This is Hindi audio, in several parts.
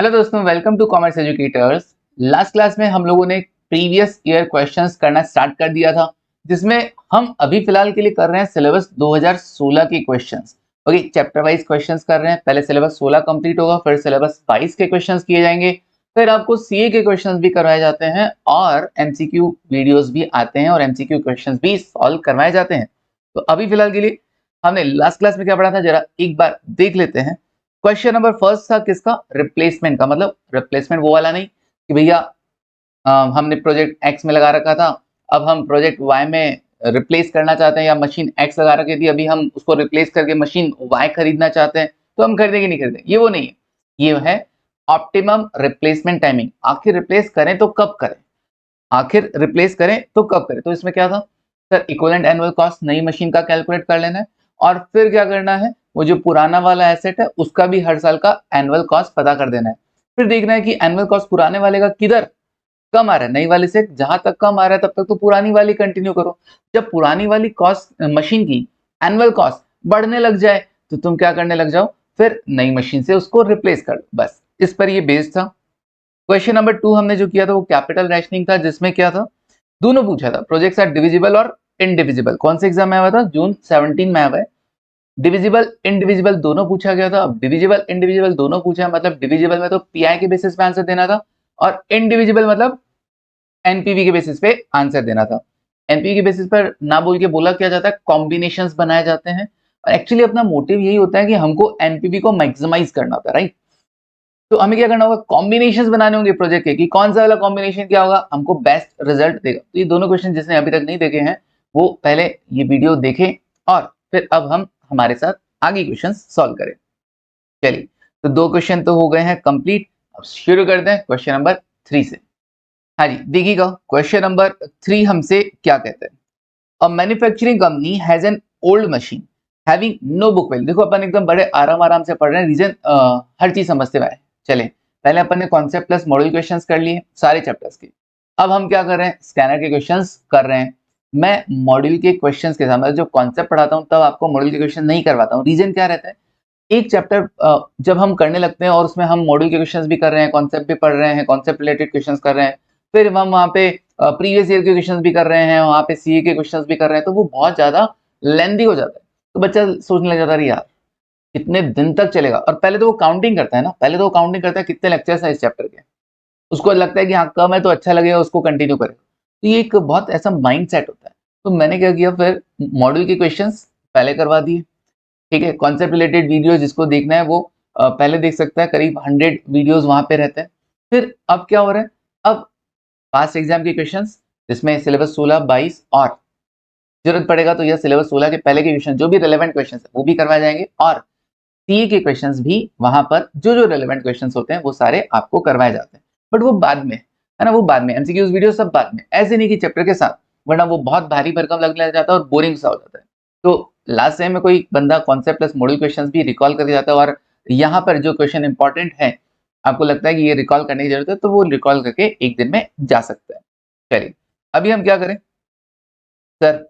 हेलो दोस्तों, welcome to commerce educators. Last class में हम लोगों ने प्रीवियस ईयर क्वेश्चंस करना स्टार्ट कर दिया था, जिसमें हम अभी फिलहाल के लिए कर रहे हैं सिलेबस 2016 के questions. Okay, chapter wise questions कर रहे हैं। पहले सिलेबस 16 कंप्लीट होगा, फिर सिलेबस 22 के क्वेश्चंस किए जाएंगे, फिर आपको सीए के क्वेश्चंस भी करवाए जाते हैं और एमसीक्यू वीडियोस भी आते हैं और एमसीक्यू क्वेश्चंस भी सॉल्व करवाए जाते हैं। तो अभी फिलहाल के लिए हमने लास्ट क्लास में क्या पढ़ा था, जरा एक बार देख लेते हैं। क्वेश्चन नंबर फर्स्ट था किसका? रिप्लेसमेंट का। मतलब रिप्लेसमेंट वो वाला नहीं कि भैया हमने प्रोजेक्ट एक्स में लगा रखा था, अब हम प्रोजेक्ट वाई में रिप्लेस करना चाहते हैं, या मशीन एक्स लगा रखी थी, अभी हम उसको रिप्लेस करके मशीन वाई खरीदना चाहते हैं, तो हम खरीदेंगे नहीं खरीदेंगे, ये वो नहीं है। ये है ऑप्टिमम रिप्लेसमेंट टाइमिंग। आखिर रिप्लेस करें तो कब करें, आखिर रिप्लेस करें तो कब करें। तो इसमें क्या था सर, इक्विवेलेंट एनुअल कॉस्ट नई मशीन का कैलकुलेट कर लेना है, और फिर क्या करना है, वो जो पुराना वाला एसेट है उसका भी हर साल का एनुअल कॉस्ट पता कर देना है। फिर देखना है कि एनुअल कॉस्ट पुराने वाले का किधर कम आ रहा है, नई वाले से जहां तक कम आ रहा है तब तक तो पुरानी वाली कंटिन्यू करो। जब पुरानी वाली कॉस्ट मशीन की एनुअल कॉस्ट बढ़ने लग जाए तो तुम क्या करने लग जाओ, फिर नई मशीन से उसको रिप्लेस कर लो। बस इस पर ये बेस्ड था। क्वेश्चन नंबर 2 हमने जो किया था वो कैपिटल रैशनिंग था, जिसमें क्या था, दोनों पूछा था, प्रोजेक्ट्स आर डिविजिबल और इनडिविजिबल। कौन से एग्जाम में आया था? जून 17 में आया है। डिविजिबल इनडिविजिबल दोनों पूछा गया था। अब डिविजिबल इंडिविजिबल दोनों पूछा है, मतलब डिविजिबल में तो पीआई के बेसिस पे आंसर देना था, और इनडिविजिबल मतलब एनपीवी के बेसिस पे आंसर देना था। एनपीवी के बेसिस पर ना बोल के बोला क्या जाता है, कॉम्बिनेशंस बनाए जाते हैं। और एक्चुअली अपना मोटिव यही होता है कि हमको एनपीवी को मैक्सिमाइज करना होता है, राइट। तो हमें क्या करना होगा, कॉम्बिनेशंस बनाने होंगे प्रोजेक्ट के, कि कौन सा वाला कॉम्बिनेशन क्या होगा, हमको बेस्ट रिजल्ट देगा। तो ये दोनों क्वेश्चन जिसने अभी तक नहीं देखे हैं वो पहले ये वीडियो देखें, और फिर अब हम हमारे साथ आगे क्वेश्चन सॉल्व करें। चलिए, तो दो क्वेश्चन तो हो गए हैं कंप्लीट। अब शुरू करते हैं क्वेश्चन नंबर 3 से। हाँ जी, देखिएगा क्वेश्चन नंबर 3 हमसे क्या कहते हैं। A manufacturing company has an old machine having no book value. देखो अपन एकदम बड़े आराम आराम से पढ़ रहे हैं, रीजन हर चीज समझते हुए आए। चले, पहले अपन ने कॉन्सेप्ट प्लस मॉड्यूल क्वेश्चंस कर लिए सारे चैप्टर्स के। अब हम क्या कर रहे हैं, स्कैनर के क्वेश्चंस कर रहे हैं। मैं मॉड्यूल के क्वेश्चंस के साथ, मतलब जो कॉन्सेप्ट पढ़ाता हूँ तब आपको मॉड्यूल के क्वेश्चन नहीं करवाता हूँ। रीजन क्या रहता है, एक चैप्टर जब हम करने लगते हैं और उसमें हम मॉड्यूल के क्वेश्चंस भी कर रहे हैं, कॉन्सेप्ट भी पढ़ रहे हैं, कॉन्सेप्ट रिलेटेड क्वेश्चंस कर रहे हैं, फिर हम वहाँ पे प्रीवियस ईयर के क्वेश्चंस भी कर रहे हैं, वहाँ पे सीए के क्वेश्चंस भी कर रहे हैं, तो वो बहुत ज्यादा लेंदी हो जाता है। तो बच्चा सोचने लग जाता है यार कितने दिन तक चलेगा। और पहले तो वो काउंटिंग करता है ना, पहले तो वो काउंटिंग करता है कितने लेक्चर्स है इस चैप्टर के, उसको लगता है कि हाँ कम है तो अच्छा लगेगा, उसको कंटिन्यू करेगा। तो ये एक बहुत ऐसा माइंड सेट होता है। तो मैंने क्या किया, फिर मॉड्यूल के क्वेश्चंस पहले करवा दिए। ठीक है, कॉन्सेप्ट रिलेटेड वीडियो जिसको देखना है वो पहले देख सकता है, करीब 100 वीडियोस वहां पे रहते हैं। फिर अब क्या हो रहा है, अब पास्ट एग्जाम के क्वेश्चंस जिसमें सिलेबस 16, 22 और जरूरत पड़ेगा तो यह सिलेबस 16 के पहले के क्वेश्चन जो भी रिलेवेंट क्वेश्चन है वो भी करवाए जाएंगे, और सीए के क्वेश्चंस भी वहां पर जो जो रिलेवेंट क्वेश्चंस होते हैं वो सारे आपको करवाए जाते हैं। बट वो बाद में है ना, वो बाद में, एमसीक्यूज वीडियो सब बाद में, ऐसे नहीं कि चैप्टर के साथ, वरना वो बहुत भारी भरकम लगने लग जाता है और बोरिंग सा हो जाता है। तो लास्ट टाइम में कोई बंदा कॉन्सेप्ट प्लस मॉड्यूल क्वेश्चंस भी रिकॉल करके जाता है, और यहाँ पर जो क्वेश्चन इंपॉर्टेंट है आपको लगता है कि ये रिकॉल करने की जरूरत है, तो वो रिकॉल करके एक दिन में जा सकता है। चलिए, अभी हम क्या करें सर,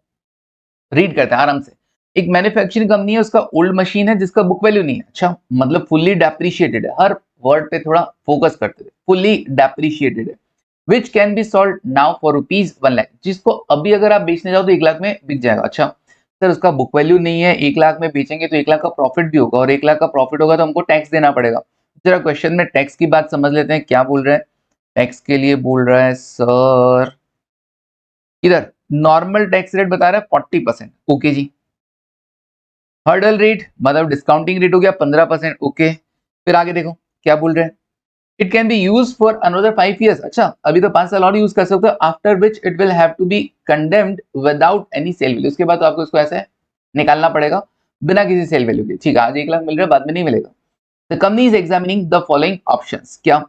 रीड करते हैं आराम से। एक मैन्युफैक्चरिंग कंपनी है, उसका ओल्ड मशीन है जिसका बुक वैल्यू नहीं है। अच्छा, मतलब फुल्ली डेप्रिशिएटेड है, हर वर्ड पे थोड़ा फोकस करते थे, फुल्ली डेप्रिशिएटेड है। Which can be sold now for ₹1,00,000, जिसको अभी अगर आप बेचने जाओ तो 1 लाख में बिक जाएगा। अच्छा सर, उसका बुक वैल्यू नहीं है, 1 लाख में बेचेंगे तो 1 लाख का प्रॉफिट भी होगा, और 1 लाख का प्रॉफिट होगा तो हमको टैक्स देना पड़ेगा। जरा क्वेश्चन में टैक्स की बात समझ लेते हैं, क्या बोल रहे हैं। टैक्स के लिए बोल रहा है सर, इधर नॉर्मल टैक्स रेट बता रहा है 40%। ओके जी। हर्डल रेट मतलब डिस्काउंटिंग रेट हो गया 15%। ओके, फिर आगे देखो क्या बोल रहे हैं। It can be use for another 5 years। अच्छा, अभी तो 5 साल और यूज कर सकते हो। After which it will have to be condemned without any sale value. उसके बाद तो आपको इसको ऐसे निकालना पड़ेगा बिना किसी सेल वैल्यू के। ठीक है, आज 1 लाख मिल रहा है, बाद में नहीं मिलेगा। The company is examining the following options. क्या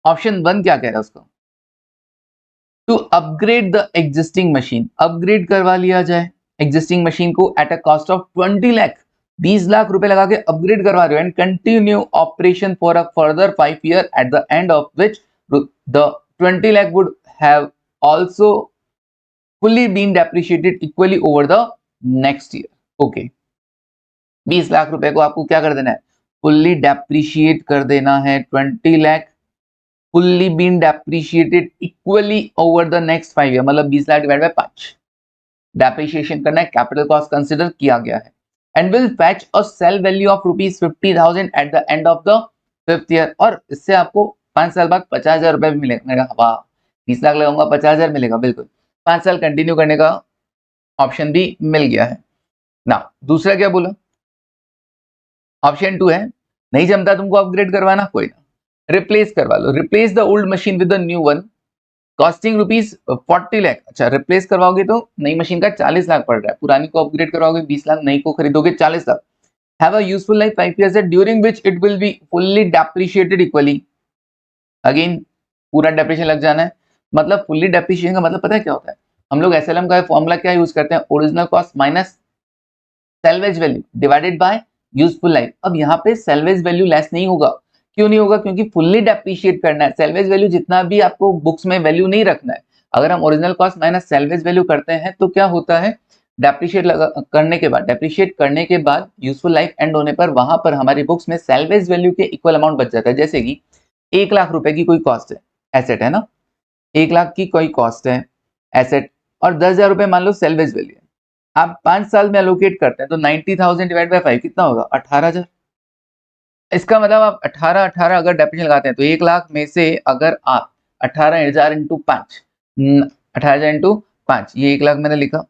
ऑप्शन 1 क्या कह रहा है उसको, to upgrade the existing machine, upgrade करवा लिया जाए एग्जिस्टिंग मशीन को at a cost of 20 lakh, 20 lakh रुपए लगा के अपग्रेड करवा रहे हो, and continue operation for a further 5 year at the end of which the 20 lakh would have also fully been depreciated equally over the next year. Okay, 20 lakh रुपए को आपको क्या कर देना है, फुल्ली डेप्रिशिएट कर देना है 20 lakh, fully been depreciated equally over the next 5 year, मतलब 20 लाख डिवाइड बाय 5 डेप्रिशिएशन करना है, कैपिटल कॉस्ट कंसिडर किया गया है, and will fetch a sale value of ₹50,000 at the end of the 5th year, और इससे आपको 5 साल बाद 50,000 रुपए भी मिलेगा। मैंने कहा वाह, 20 लाख लगाऊंगा 50,000 मिलेगा, बिल्कुल 5 साल कंटिन्यू करने का ऑप्शन भी मिल गया है ना। दूसरा क्या बोला, ऑप्शन 2 है, नहीं जमता तुमको अपग्रेड करवाना, कोई ना, रिप्लेस करवा लो, replace the old machine with the new one costing ₹40 lakh. अच्छा, रिप्लेस करवाओगे तो नई मशीन का 40 लाख पड़ रहा है, पुरानी को अपग्रेड करवाओगे 20 लाख, नई को खरीदोगे 40 lakh. Have a useful life 5 years during which it will be fully depreciated equally. Again पूरा डेप्रिशिएशन लग जाना है, मतलब फुल्ली डेप्रिशिएशन का मतलब पता है क्या होता है, हम लोग एसएलएम का फॉर्मूला क्या यूज करते हैं, original cost minus salvage value divided by useful life. अब यहाँ पे सेल्वेज वैल्यू लेस नहीं होगा, क्यों नहीं होगा, क्योंकि फुल्ली डेप्रिशिएट करना है, सेल्वेज वैल्यू जितना भी आपको बुक्स में वैल्यू नहीं रखना है। अगर हम original cost minus salvage value करते हैं तो क्या होता है, डेप्रिशिएट करने के बाद यूजफुल लाइफ एंड होने पर वहां पर हमारी बुक्स में सेल्वेज वैल्यू के इक्वल अमाउंट बच जाता है। जैसे कि 1 लाख रुपए की कोई कॉस्ट है, एसेट है ना, 1 लाख की कोई कॉस्ट है एसेट, और 10,000 रुपए मान लो सेल्वेज वैल्यू है, आप 5 साल में एलोकेट करते हैं तो 90,000 डिवाइड बाय 5 कितना होगा, 18,000। इसका मतलब आप 18 अगर डेफिनेशन लगाते हैं तो 1 लाख में से अगर आप 18,000 इंटू 5, 18,000 इंटू 5, ये 1 लाख मैंने लिखा,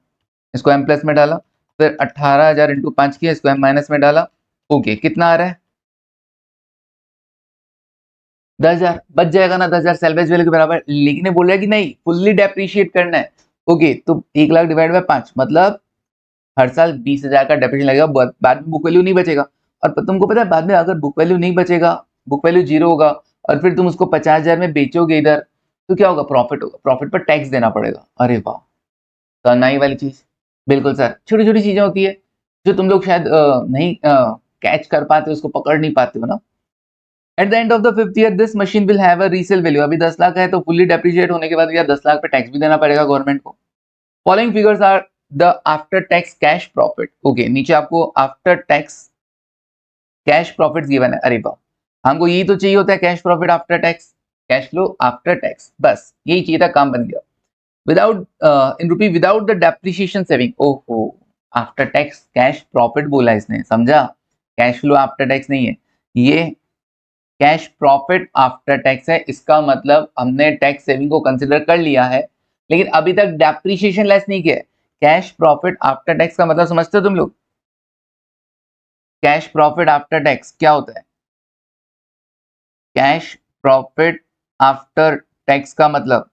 इसको एम प्लस में डाला, फिर 18,000 इंटू 5 किया, इसको एम माइनस में डाला, ओके कितना आ रहा है 10,000, बच जाएगा ना 10,000 सेल्वेज वैल्यू के बराबर। लेकिन ये बोल रहा है कि नहीं फुल्ली डेप्रिशिएट करना है, ओके तो 1 लाख डिवाइड बाय 5 मतलब हर साल 20,000 का डेप्रिशिएशन लगेगा, बाद में बुक वैल्यू नहीं बचेगा। और तुमको पता है बाद में अगर बुक वैल्यू नहीं बचेगा, बुक वैल्यू 0 होगा और फिर तुम उसको 50,000 में बेचोगे इधर, तो क्या होगा, प्रॉफिट होगा, प्रॉफिट पर टैक्स देना पड़ेगा। अरे वाह, तनाई वाली चीज, बिल्कुल सर, छोटी छोटी चीजें होती है जो तुम लोग शायद नहीं कैच कर पाते, उसको पकड़ नहीं पाते हो ना। Eight the end of the 5th year this machine will have a resale value, अभी 10 लाख है तो फुल्ली डेप्रिशिएट होने के बाद यार 10 लाख पे टैक्स भी देना पड़ेगा गवर्नमेंट को। Following figures are the after tax cash profit, okay नीचे आपको after tax cash profit given है। अरे वाह, हमको यही तो चाहिए होता है, cash profit after tax, cash flow after tax, बस यही चाहिए था, काम बन गया। विदाउट इन रूपी विदाउट द डेप्रिसिएशन सेविंग, ओहो आफ्टर टैक्स कैश प्रॉफिट बोला इसने, समझा, कैश फ्लो आफ्टर टैक्स नहीं है, ये कैश प्रॉफिट आफ्टर टैक्स है। इसका मतलब हमने टैक्स सेविंग को कंसिडर कर लिया है लेकिन अभी तक डेप्रिसिएशन लेस नहीं किया है। कैश प्रॉफिट आफ्टर टैक्स का मतलब समझते हो तुम लोग, कैश प्रॉफिट आफ्टर टैक्स क्या होता है, कैश प्रॉफिट आफ्टर टैक्स का मतलब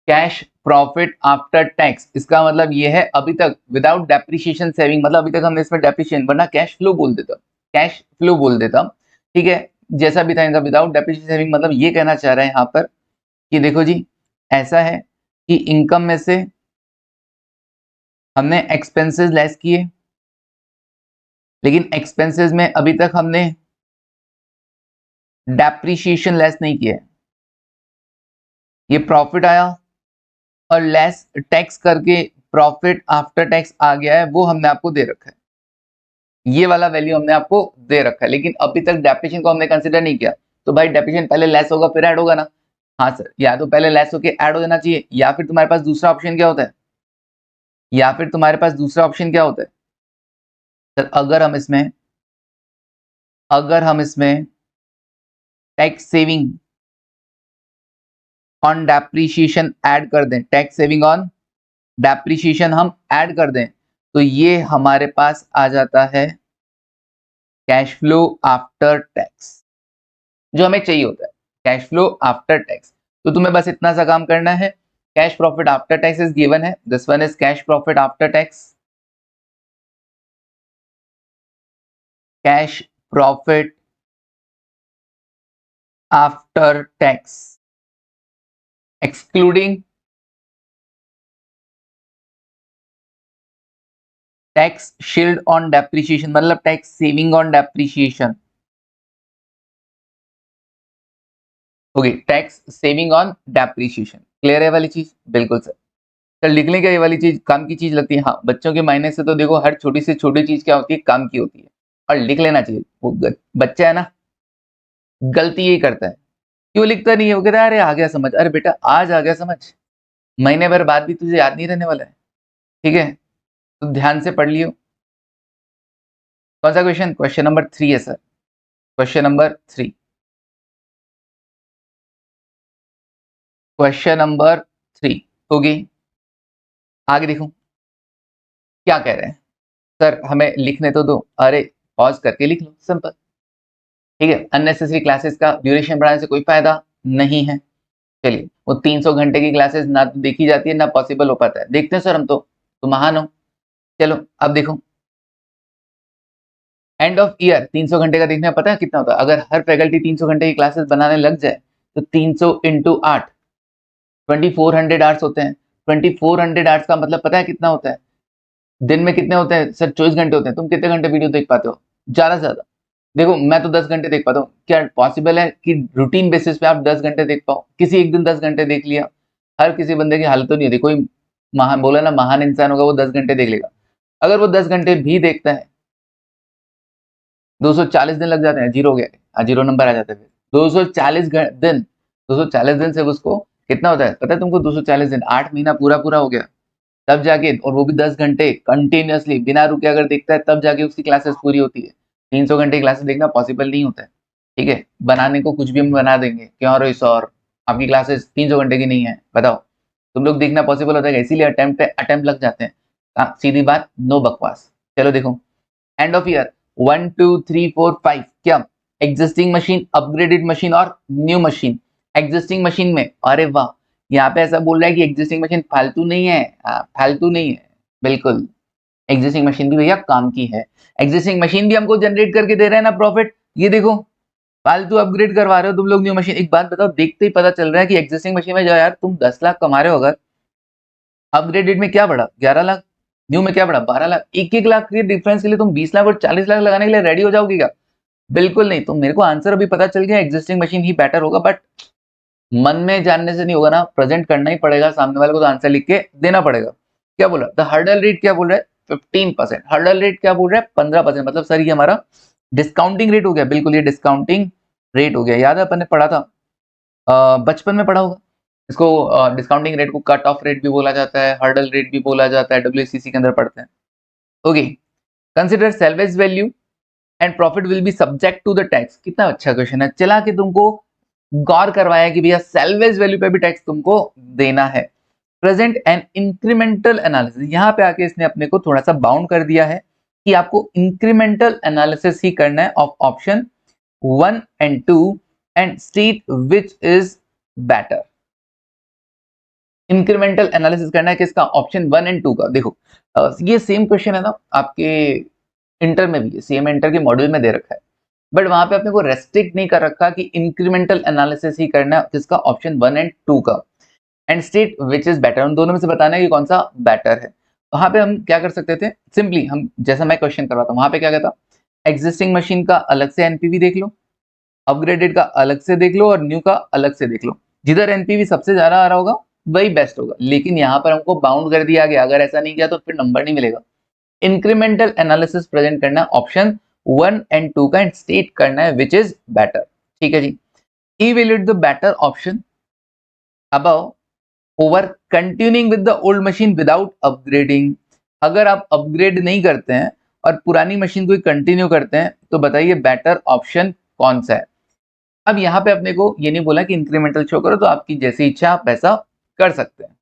कैश प्रॉफिट आफ्टर टैक्स, इसका मतलब ये है अभी तक विदाउट डेप्रिसिएशन सेविंग, मतलब अभी तक हमने इसमें डेप्रिसिएशन वरना कैश फ्लो बोल देता, कैश फ्लो बोल देता, ठीक है, जैसा भी था इनका विदाउट डेप्रिसिएशन सेविंग, मतलब ये कहना चाह रहे हैं यहाँ पर कि देखो जी ऐसा है कि इनकम में से हमने एक्सपेंसेस लेस किए, लेकिन एक्सपेंसेस में अभी तक हमने डेप्रिसिएशन लेस नहीं किया, ये प्रॉफिट आया और लेस टैक्स करके प्रॉफिट आफ्टर टैक्स आ गया है, वो हमने आपको दे रखा है, ये वाला वैल्यू हमने आपको दे रखा है, लेकिन अभी तक डेप्रिसिएशन को हमने कंसिडर नहीं किया। तो भाई डेप्रिसिएशन पहले लेस होगा फिर ऐड होगा ना, हाँ सर, या तो पहले लेस होके ऐड हो जाना चाहिए, या फिर तुम्हारे पास दूसरा ऑप्शन क्या होता है, या फिर तुम्हारे पास दूसरा ऑप्शन क्या होता है सर, अगर हम इसमें tax saving on depreciation add कर दें, टैक्स सेविंग ऑन डेप्रिसिएशन हम ऐड कर दें, तो ये हमारे पास आ जाता है कैश फ्लो आफ्टर टैक्स, जो हमें चाहिए होता है कैश फ्लो आफ्टर टैक्स। तो तुम्हें बस इतना सा काम करना है, cash profit after tax is given है, this one is cash profit after tax, cash profit after tax excluding tax shield on depreciation, मतलब tax saving on depreciation, okay tax saving on depreciation, clear है वाली चीज, बिल्कुल सर। सर लिखने का ये वाली चीज काम की चीज लगती है? हाँ, बच्चों के मायने से तो देखो हर छोटी से छोटी चीज क्या होती है, काम की होती है, और लिख लेना चाहिए। वो बच्चा है ना, गलती यही करता है, क्यों लिखता नहीं है, वो कहता है अरे आ गया समझ। अरे बेटा आज आ गया समझ, महीने भर बाद भी तुझे याद नहीं रहने वाला है, ठीक है? तो ध्यान से पढ़ लियो। कौन सा क्वेश्चन? क्वेश्चन नंबर 3 है sir, question number 3, question number 3। Okay, आगे देखो क्या कह रहे हैं। सर हमें लिखने तो दो। अरे पॉज करके लिख लो, सिंपल, ठीक है? अननेसेसरी क्लासेस का ड्यूरेशन बढ़ाने से कोई फायदा नहीं है। चलिए, वो 300 घंटे की क्लासेस ना तो देखी जाती है ना पॉसिबल हो पाता है। देखते हैं सर, हम तो महान हो। चलो अब देखो, एंड ऑफ ईयर 300 घंटे का देखने में पता है कितना होता है? अगर हर फैकल्टी 300 घंटे की क्लासेस बनाने लग जाए तो 300 इंटू 8 2400 आवर्स होते हैं। 2400 आवर्स का मतलब पता है कितना होता है? दिन में कितने होते हैं सर? 24 घंटे होते हैं। तुम कितने घंटे वीडियो देख पाते हो ज्यादा से ज्यादा? देखो मैं तो 10 घंटे देख पाता हूँ। क्या पॉसिबल है कि रूटीन बेसिस पे आप 10 घंटे देख पाओ? किसी एक दिन 10 घंटे देख लिया, हर किसी बंदे की हालत तो नहीं होती। कोई महान बोला ना, महान इंसान होगा वो 10 घंटे देख लेगा। अगर वो 10 घंटे भी देखता है, 240 दिन लग जाते हैं, जीरो हो गया, जीरो नंबर आ जाता है। 240 दिन, 240 दिन से उसको कितना होता है पता है तुमको? 240 दिन, 8 महीना पूरा पूरा हो गया, तब जाके, और वो भी 10 घंटे कंटिन्यूअसली बिना रुके अगर देखता है तब जाके उसकी क्लासेस पूरी होती है। 300 घंटे की क्लासेस देखना पॉसिबल नहीं होता है, ठीक है? बनाने को कुछ भी हम बना देंगे, क्यों रो और आपकी क्लासेस 300 घंटे की नहीं है, बताओ तुम लोग देखना पॉसिबल होता है? इसीलिए अटेम्प्ट लग जाते हैं। सीधी बात, नो बकवास। चलो देखो, एंड ऑफ ईयर 1 2 3 4 5 क्या? एग्जिस्टिंग मशीन, अपग्रेडेड मशीन और न्यू मशीन। एग्जिस्टिंग मशीन में, अरे वाह, यहाँ पे ऐसा बोल रहा है कि एग्जिस्टिंग मशीन फालतू नहीं है। फालतू नहीं है, बिल्कुल एग्जिस्टिंग मशीन भी भैया काम की है। एग्जिस्टिंग मशीन भी हमको जनरेट करके दे रहे हैं ना प्रॉफिट। ये देखो, फालतू अपग्रेड करवा रहे हो तुम लोग न्यू मशीन। एक बात बताओ, देखते ही पता चल रहा है कि एग्जिस्टिंग मशीन में जो यार तुम 10 लाख कमा रहे हो, अगर अपग्रेडेड में क्या बढ़ा? 11 लाख, न्यू में क्या बढ़ा? 12 लाख। एक एक लाख के डिफरेंस के लिए तुम 20 लाख और 40 लाख लगाने के लिए रेडी हो जाओगे क्या? बिल्कुल नहीं। तो मेरे को आंसर अभी पता चल गया, एग्जिस्टिंग मशीन ही बेटर होगा, बट मन में जानने से नहीं होगा ना, प्रेजेंट करना ही पड़ेगा, सामने वाले को तो आंसर लिख के देना पड़ेगा। क्या बोला? द हर्डल रेट क्या बोल रहा है? 15%। हर्डल रेट क्या बोल रहा है? 15%। मतलब सर ये हमारा डिस्काउंटिंग रेट हो गया। बिल्कुल, ये डिस्काउंटिंग रेट हो गया। याद है अपन ने पढ़ा था, बचपन में पढ़ा होगा इसको। डिस्काउंटिंग रेट को कट ऑफ रेट भी बोला जाता है, हर्डल रेट भी बोला जाता है, WCC के अंदर पढ़ते हैं। Okay, consider salvage value and profit will be subject to the tax. कितना अच्छा क्वेश्चन है, चला के तुमको गौर करवाया कि भैया सेल्वेज वैल्यू पे भी टैक्स तुमको देना है। प्रेजेंट एंड इंक्रीमेंटल एनालिसिस, यहाँ पे आके इसने अपने को थोड़ा सा बाउंड कर दिया है कि आपको इंक्रीमेंटल एनालिसिस ही करना है of option 1 and 2 and state which is better. Incremental analysis करना है किसका? ऑप्शन 1 एंड 2 का। देखो ये सेम क्वेश्चन है ना आपके इंटर में भी, सेम इंटर के मॉड्यूल में दे रखा है, बट वहां पे अपने को रेस्ट्रिक्ट नहीं कर रखा कि इंक्रीमेंटल एनालिसिस ही करना है किसका? ऑप्शन 1 एंड 2 का, and state which is better. उन दोनों में से बताना है कि कौन सा बेटर है। वहां पे हम क्या कर सकते थे? सिंपली हम, जैसा मैं क्वेश्चन करवाता हूँ वहां पे क्या कहता, एग्जिस्टिंग मशीन का अलग से एनपीवी देख लो, अपग्रेडेड का अलग से देख लो और न्यू का अलग से देख लो। जिधर एनपीवी सबसे ज्यादा आ रहा होगा वही बेस्ट होगा। लेकिन यहाँ पर हमको बाउंड कर दिया गया, अगर ऐसा नहीं किया तो फिर नंबर नहीं मिलेगा। इंक्रीमेंटल एनालिसिस प्रेजेंट करना है ऑप्शन 1 एंड 2 का, एंड स्टेट करना है विच इज बेटर। ठीक है जी, evaluate the better option above over continuing with the old machine without upgrading. अगर आप अपग्रेड नहीं करते हैं और पुरानी मशीन को कंटिन्यू करते हैं तो बताइए बेटर ऑप्शन कौन सा है? अब यहाँ पे अपने को ये नहीं बोला कि इंक्रीमेंटल शो करो, तो आपकी जैसी इच्छा आप वैसा कर सकते हैं।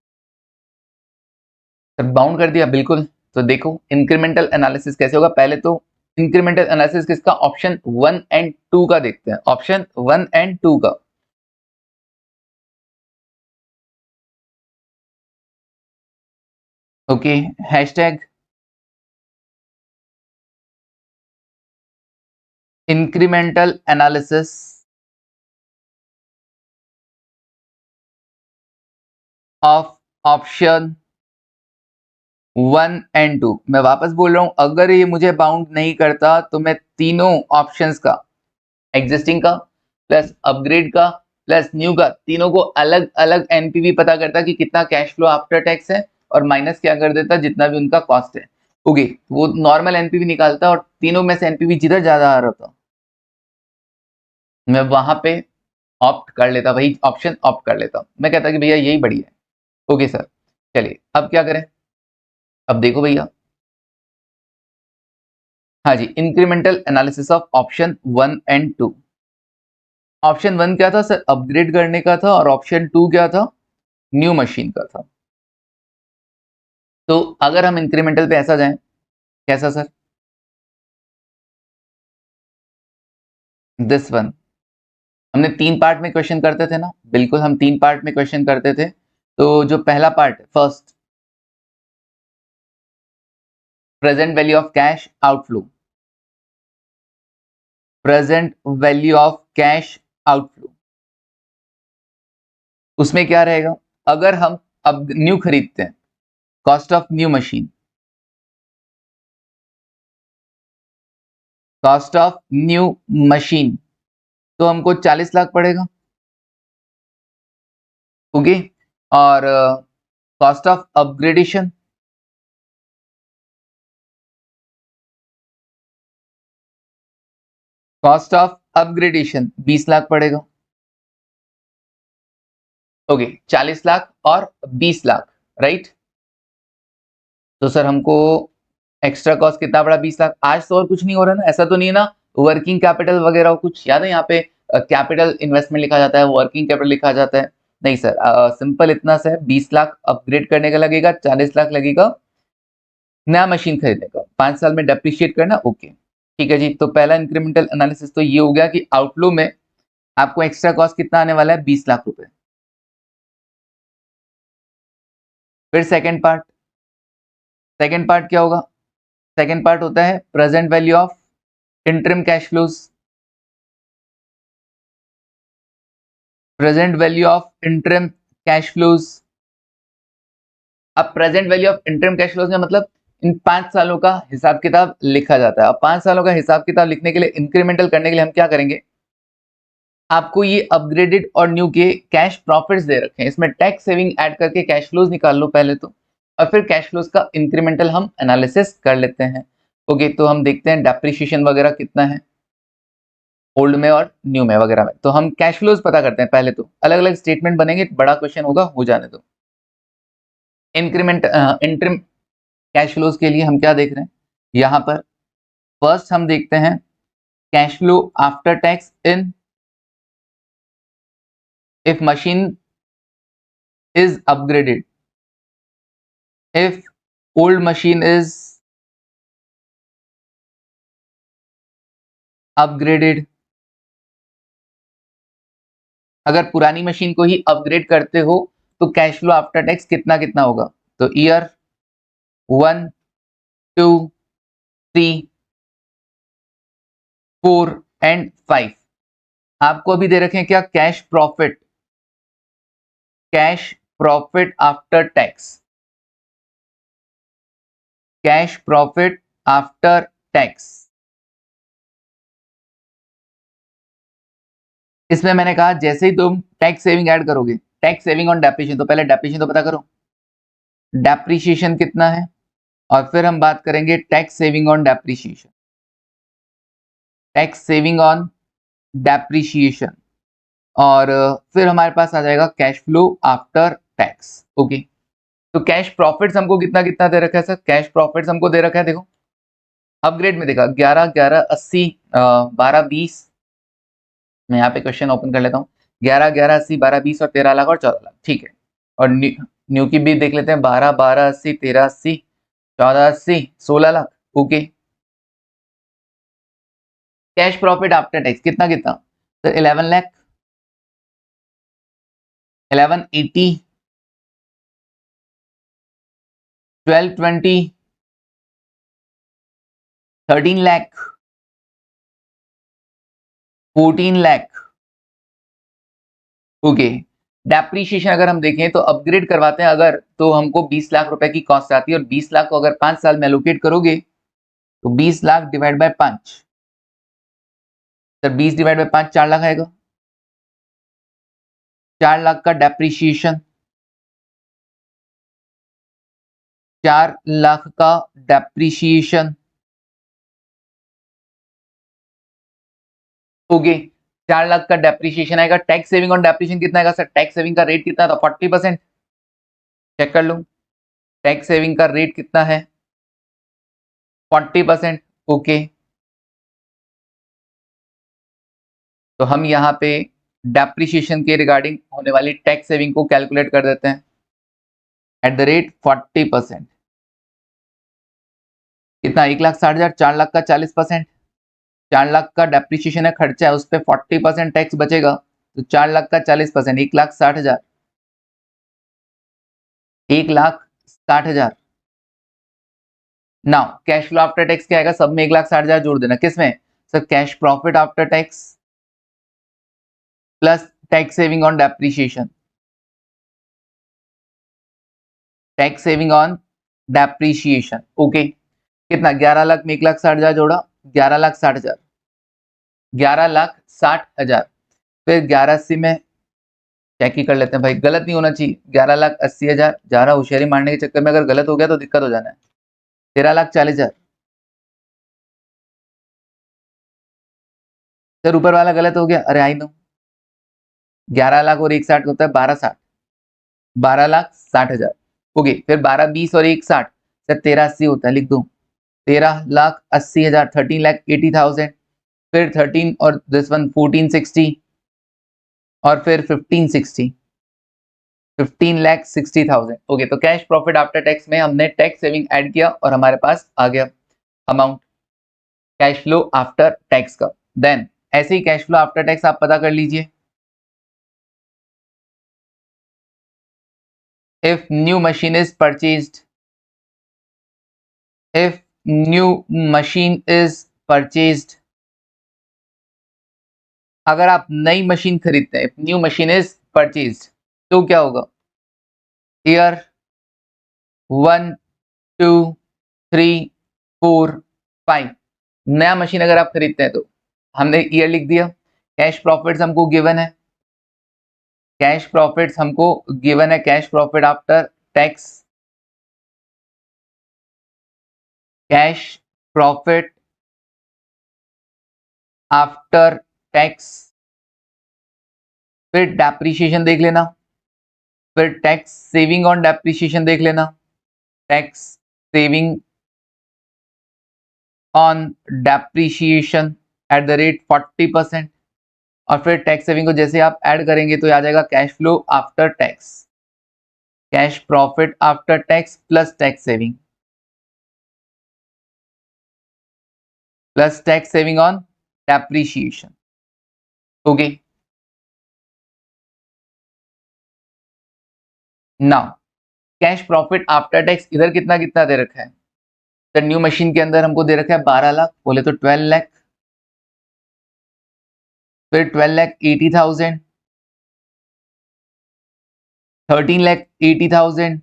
तो बाउंड कर दिया, बिल्कुल। तो देखो इंक्रीमेंटल एनालिसिस कैसे होगा। पहले तो इंक्रीमेंटल एनालिसिस किसका? ऑप्शन 1 एंड 2 का देखते हैं, ऑप्शन 1 एंड 2 का। Okay, hashtag incremental analysis of option 1 and 2। मैं वापस बोल रहा हूं, अगर ये मुझे बाउंड नहीं करता तो मैं तीनों ऑप्शंस का, एग्जिस्टिंग का प्लस अपग्रेड का प्लस न्यू का, तीनों को अलग अलग एनपीवी पता करता कि कितना कैश फ्लो आफ्टर टैक्स है और माइनस क्या कर देता जितना भी उनका कॉस्ट है। ओके, वो नॉर्मल एनपीवी निकालता और तीनों में से एनपीवी जिधर ज्यादा आ रहा था मैं वहां पे ऑप्ट कर लेता, वही ऑप्शन ऑप्ट कर लेता, मैं कहता कि भैया यही बढ़िया है। ओके सर, चलिए अब क्या करें, अब देखो भैया, हाँ जी, incremental analysis of option 1 and 2। Option 1 क्या था सर, अपग्रेड करने का था, और ऑप्शन 2 क्या था, न्यू मशीन का था। तो अगर हम इंक्रीमेंटल पे ऐसा जाएं, कैसा सर, दिस वन, हमने 3 पार्ट में क्वेश्चन करते थे ना, बिल्कुल हम 3 पार्ट में क्वेश्चन करते थे। तो जो पहला part, first, present value of cash outflow, present value of cash outflow, उसमें क्या रहेगा, अगर हम अब न्यू खरीदते हैं, cost of new machine, cost of new machine, तो हमको 40 लाख पड़ेगा। ओके, और cost of upgradation, cost of upgradation 20 lakh पड़ेगा। ओके, 40 लाख और 20 लाख, राइट। तो सर हमको एक्स्ट्रा कॉस्ट कितना पड़ा, 20 लाख। आज तो और कुछ नहीं हो रहा ना, ऐसा तो नहीं है ना वर्किंग कैपिटल वगैरह कुछ, याद है यहाँ पे कैपिटल इन्वेस्टमेंट लिखा जाता है, वर्किंग कैपिटल लिखा जाता है, नहीं सर, सिंपल इतना सा है, 20 लाख अपग्रेड करने का लगेगा, 40 लाख लगेगा नया मशीन खरीदने का, 5 साल में डेप्रिशिएट करना। ओके ठीक है जी, तो पहला इंक्रीमेंटल एनालिसिस तो ये हो गया कि आउटफ्लो में आपको एक्स्ट्रा कॉस्ट कितना आने वाला है, 20 लाख रुपए। फिर सेकेंड पार्ट क्या होगा, सेकेंड पार्ट होता है present value of interim cash flows, present value of interim cash flows. अब present value of interim cash flows में मतलब इन 5 सालों का हिसाब किताब लिखा जाता है। अब 5 सालों का हिसाब किताब लिखने के लिए, इंक्रीमेंटल करने के लिए हम क्या करेंगे, आपको ये अपग्रेडेड और न्यू के कैश प्रॉफिट्स दे रखे हैं, इसमें टैक्स सेविंग ऐड करके कैश फ्लोज निकाल लो पहले तो, और फिर कैश फ्लोज का इंक्रीमेंटल हम एनालिसिस कर लेते हैं। ओके, तो हम देखते हैं डेप्रिसिएशन वगैरह कितना है ओल्ड में और न्यू में वगैरह में। तो हम कैश फ्लोज पता करते हैं पहले, तो अलग अलग स्टेटमेंट बनेंगे, बड़ा क्वेश्चन होगा, हो जाने दो। इंक्रीमेंट इंटरिम कैश फ्लोज के लिए हम क्या देख रहे हैं यहाँ पर, फर्स्ट हम देखते हैं cash flow after tax in if machine is upgraded, if old machine is upgraded, अगर पुरानी मशीन को ही अपग्रेड करते हो तो कैश फ्लो आफ्टर टैक्स कितना कितना होगा, तो ईयर 1 2 3 4 एंड 5। आपको अभी दे रखे हैं क्या, cash profit, cash profit after tax, cash profit after tax. इसमें मैंने कहा जैसे ही तुम टैक्स सेविंग ऐड करोगे, टैक्स सेविंग ऑन डेप्रिसिएशन, तो पहले डेप्रिसिएशन तो पता करो, डेप्रिसिएशन कितना है, और फिर हम बात करेंगे tax saving on depreciation, tax saving on depreciation, और फिर हमारे पास आ जाएगा cash flow after tax. Okay, तो कैश प्रॉफिट्स हमको कितना कितना दे रखा है सर, कैश प्रॉफिट्स हमको दे रखा है, देखो अपग्रेड में देखा 11 11 80 12 20, मैं यहाँ पे क्वेश्चन ओपन कर लेता हूँ, 11 11 80 12 20 और 13 लाख और 14 लाख, ठीक है। और न्यू की भी देख लेते हैं, 12 12 80 13 80 14 80 16 lakh. Okay, cash profit after tax कितना कितना sir, 11 lakh, 1180 1220 13 lakh 14 lakh. Okay, depreciation अगर हम देखें तो अपग्रेड करवाते हैं अगर, तो हमको 20 लाख रुपए की कॉस्ट आती है, और 20 लाख को अगर 5 साल में एलोकेट करोगे तो 20 lakh divide by 5, sir 20 divide by 5 4 lakh आएगा, 4 लाख का डेप्रीशिएशन। 4 लाख का डेप्रिसिएशन। ओके, 4 लाख का डेप्रिसिएशन आएगा। टैक्स सेविंग ऑन डेप्रिसिएशन कितना आएगा सर? टैक्स सेविंग का रेट कितना था? 40%। चेक कर लूं, टैक्स सेविंग का रेट कितना है? 40%। ओके, तो हम यहाँ पे डेप्रिसिएशन के रिगार्डिंग होने वाली टैक्स सेविंग को कैलकुलेट कर देते हैं एट द रेट 40%। कितना? 1,60,000। 4 लाख का 40%, 4 लाख का डेप्रिसिएशन है, खर्चा है, उस पर 40% टैक्स बचेगा, तो 4 लाख का 40%, 1,60,000। 1,60,000। Now cash flow after tax क्या आएगा? सब में 1,60,000 जोड़ देना। किसमें sir? Cash profit after tax plus tax saving on depreciation. Tax saving on depreciation. Okay, कितना? 11 लाख में 1,60,000 जोड़ा, 11,60,000, 11,60,000। फिर 1180 में चेक ही कर लेते हैं भाई, गलत नहीं होना चाहिए। 11,80,000, ज्यादा होशियारी मारने के चक्कर में अगर गलत हो गया तो दिक्कत हो जाना है। 13,40,000। सर ऊपर वाला गलत हो गया, अरे आई नो, 11 लाख और 1,60 होता है 12,60, 12,60,000। ओके, फिर 12,20 और 1,60, सर 13,80 होता है, लिख दो 13,80,000, 13,80,000। फिर 13 और दिस वन 14,60 और फिर 15,60, 15,60,000। ओके, तो कैश प्रॉफिट आफ्टर टैक्स में हमने टैक्स सेविंग ऐड किया और हमारे पास आ गया amount cash flow after tax का। देन ऐसे ही कैश फ्लो आफ्टर टैक्स आप पता कर लीजिए। If new machine is purchased, if new machine is purchased, अगर आप नई मशीन खरीदते हैं, न्यू मशीन इज परचेज्ड, तो क्या होगा? ईयर 1 2 3 4 5, नया मशीन अगर आप खरीदते हैं तो हमने ईयर लिख दिया। कैश प्रॉफिट्स हमको गिवन है, कैश प्रॉफिट्स हमको गिवन है, cash profit after tax, cash profit after tax. फिर डेप्रिसिएशन देख लेना, फिर टैक्स सेविंग ऑन डेप्रिसिएशन देख लेना, tax saving on depreciation at the rate 40%। और फिर टैक्स सेविंग को जैसे आप ऐड करेंगे तो आ जाएगा cash flow after tax, cash profit after tax plus tax saving, plus tax saving on depreciation. Okay, now cash profit after tax इधर कितना कितना दे रखा है? तो न्यू मशीन के अंदर हमको दे रखा है 12 लाख, बोले तो 12 लाख, फिर 12,80,000, 13,80,000,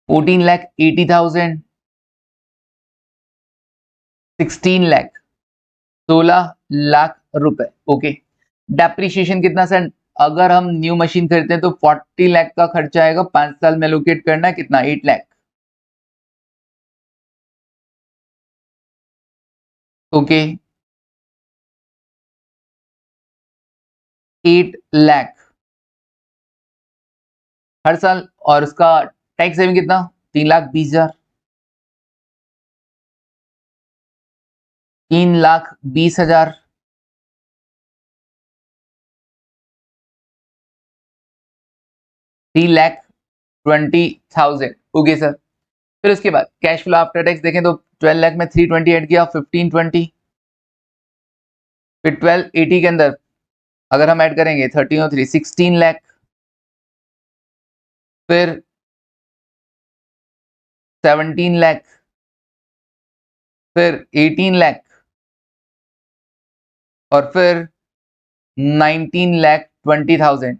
14,80,000, 16 लाख, 16 लाख रुपए। ओके, डेप्रिसिएशन कितना सर? अगर हम न्यू मशीन खरीदते हैं तो 40 लाख का खर्चा आएगा, 5 साल में एलोकेट करना है कितना? 8 लाख। ओके, 8 लाख हर साल। और उसका टैक्स सेविंग कितना? 3,20,000, 3,20,000, 3,20,000। ओके सर, फिर उसके बाद कैश फ्लो आफ्टर टैक्स देखें तो 12 लाख में 320 ऐड किया, 1520, फिर 1280 के अंदर अगर हम ऐड करेंगे 13 और 3 16 लाख, फिर 17 लाख, फिर 18 लाख और फिर 19,20,000,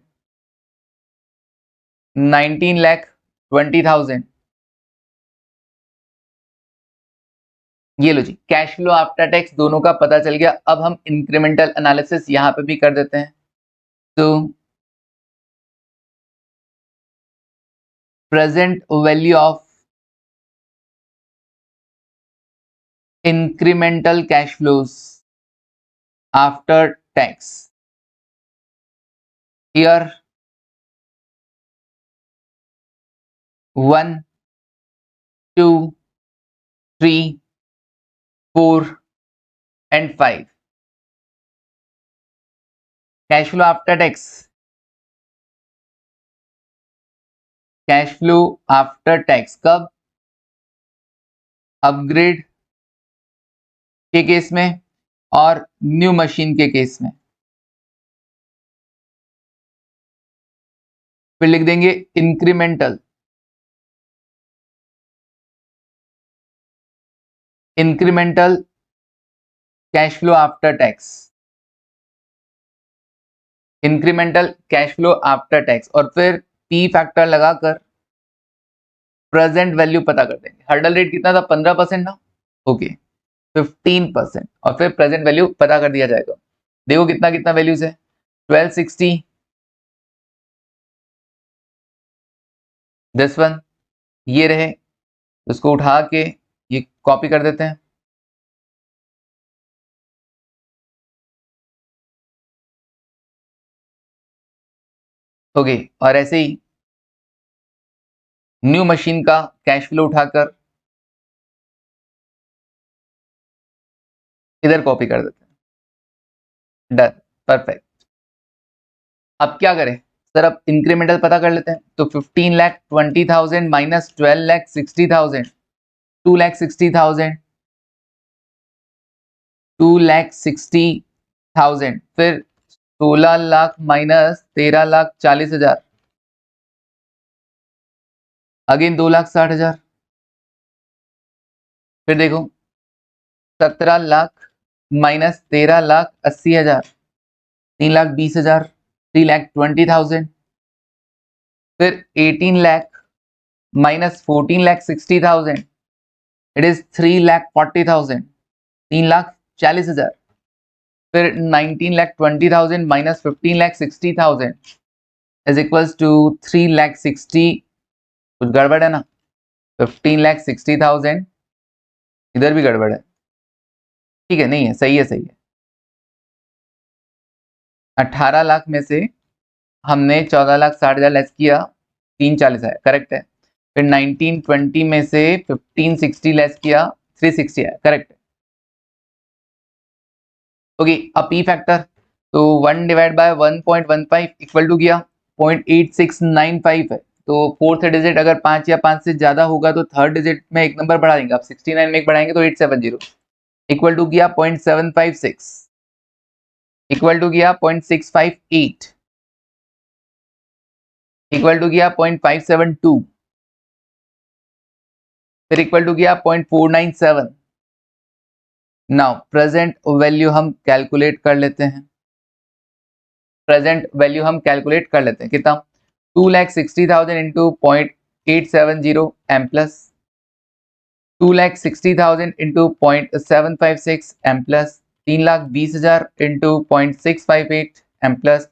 19,20,000। ये लो जी, कैश फ्लो आफ्टर टैक्स दोनों का पता चल गया। अब हम इंक्रीमेंटल एनालिसिस यहां पे भी कर देते हैं। तो present value of incremental cash flows after tax. Here 1, 2, 3, 4 and 5. Cash flow after tax. Cash flow after tax कब? अपग्रेड के केस में और न्यू मशीन के केस में। फिर लिख देंगे incremental cash flow after tax, incremental cash flow after tax, और फिर पी फैक्टर लगाकर प्रेजेंट वैल्यू पता कर देंगे। हर्डल रेट कितना था? 15% ना, ओके 15%, और फिर प्रेजेंट वैल्यू पता कर दिया जाएगा। देखो कितना कितना वैल्यूज है, 1260, दिस वन, ये रहे, उसको उठा के ये कॉपी कर देते हैं। ओके, और ऐसे ही न्यू मशीन का कैश फ्लो उठाकर इधर कॉपी कर देते हैं। Done, perfect. अब क्या करें सर? अब इंक्रीमेंटल पता कर लेते हैं। तो 15,20,000 माइनस 12,60,000, 2,60,000, 2,60,000, फिर 16 लाख माइनस 13,40,000, अगेन 2,60,000, फिर देखो 17 लाख माइनस 13,80,000, 3,20,000, 3,20,000, फिर 18 लाख माइनस 14,60,000, इट इज 3,40,000, 3,40,000, फिर 19,20,000 माइनस 15,60,000 इज इक्वल्स टू 3,60,000। कुछ गड़बड़ है ना? 15,60,000, इधर भी गड़बड़ है, ठीक है, नहीं है, सही है, सही है। 18 लाख में से हमने 14,60,000 लेस किया, 340 आया, करेक्ट है। फिर 1920 में से 1560 लेस किया, 360 आया, करेक्ट है। ओके, अब पी फैक्टर, तो 1 डिवाइड बाय 1.15 इक्वल टू गया 0.8695 है। तो फोर्थ डिजिट अगर 5 या 5 से ज्यादा होगा तो थर्ड डिजिट में एक नंबर बढ़ा देंगे। आप 69 में एक बढ़ाएंगे तो 870 इक्वल टू गया 0.756, इक्वल टू गया 0.658, इक्वल टू गया 0.572, फिर इक्वल टू गया 0.497। नाउ प्रेजेंट वैल्यू हम कैलकुलेट कर लेते हैं। प्रेजेंट वैल्यू हम कैलकुलेट कर लेते हैं, कितना? 2,60,000 into 0.870 M plus, 2,60,000 into 0.756 M plus, 3,20,000 into 0.658 M plus,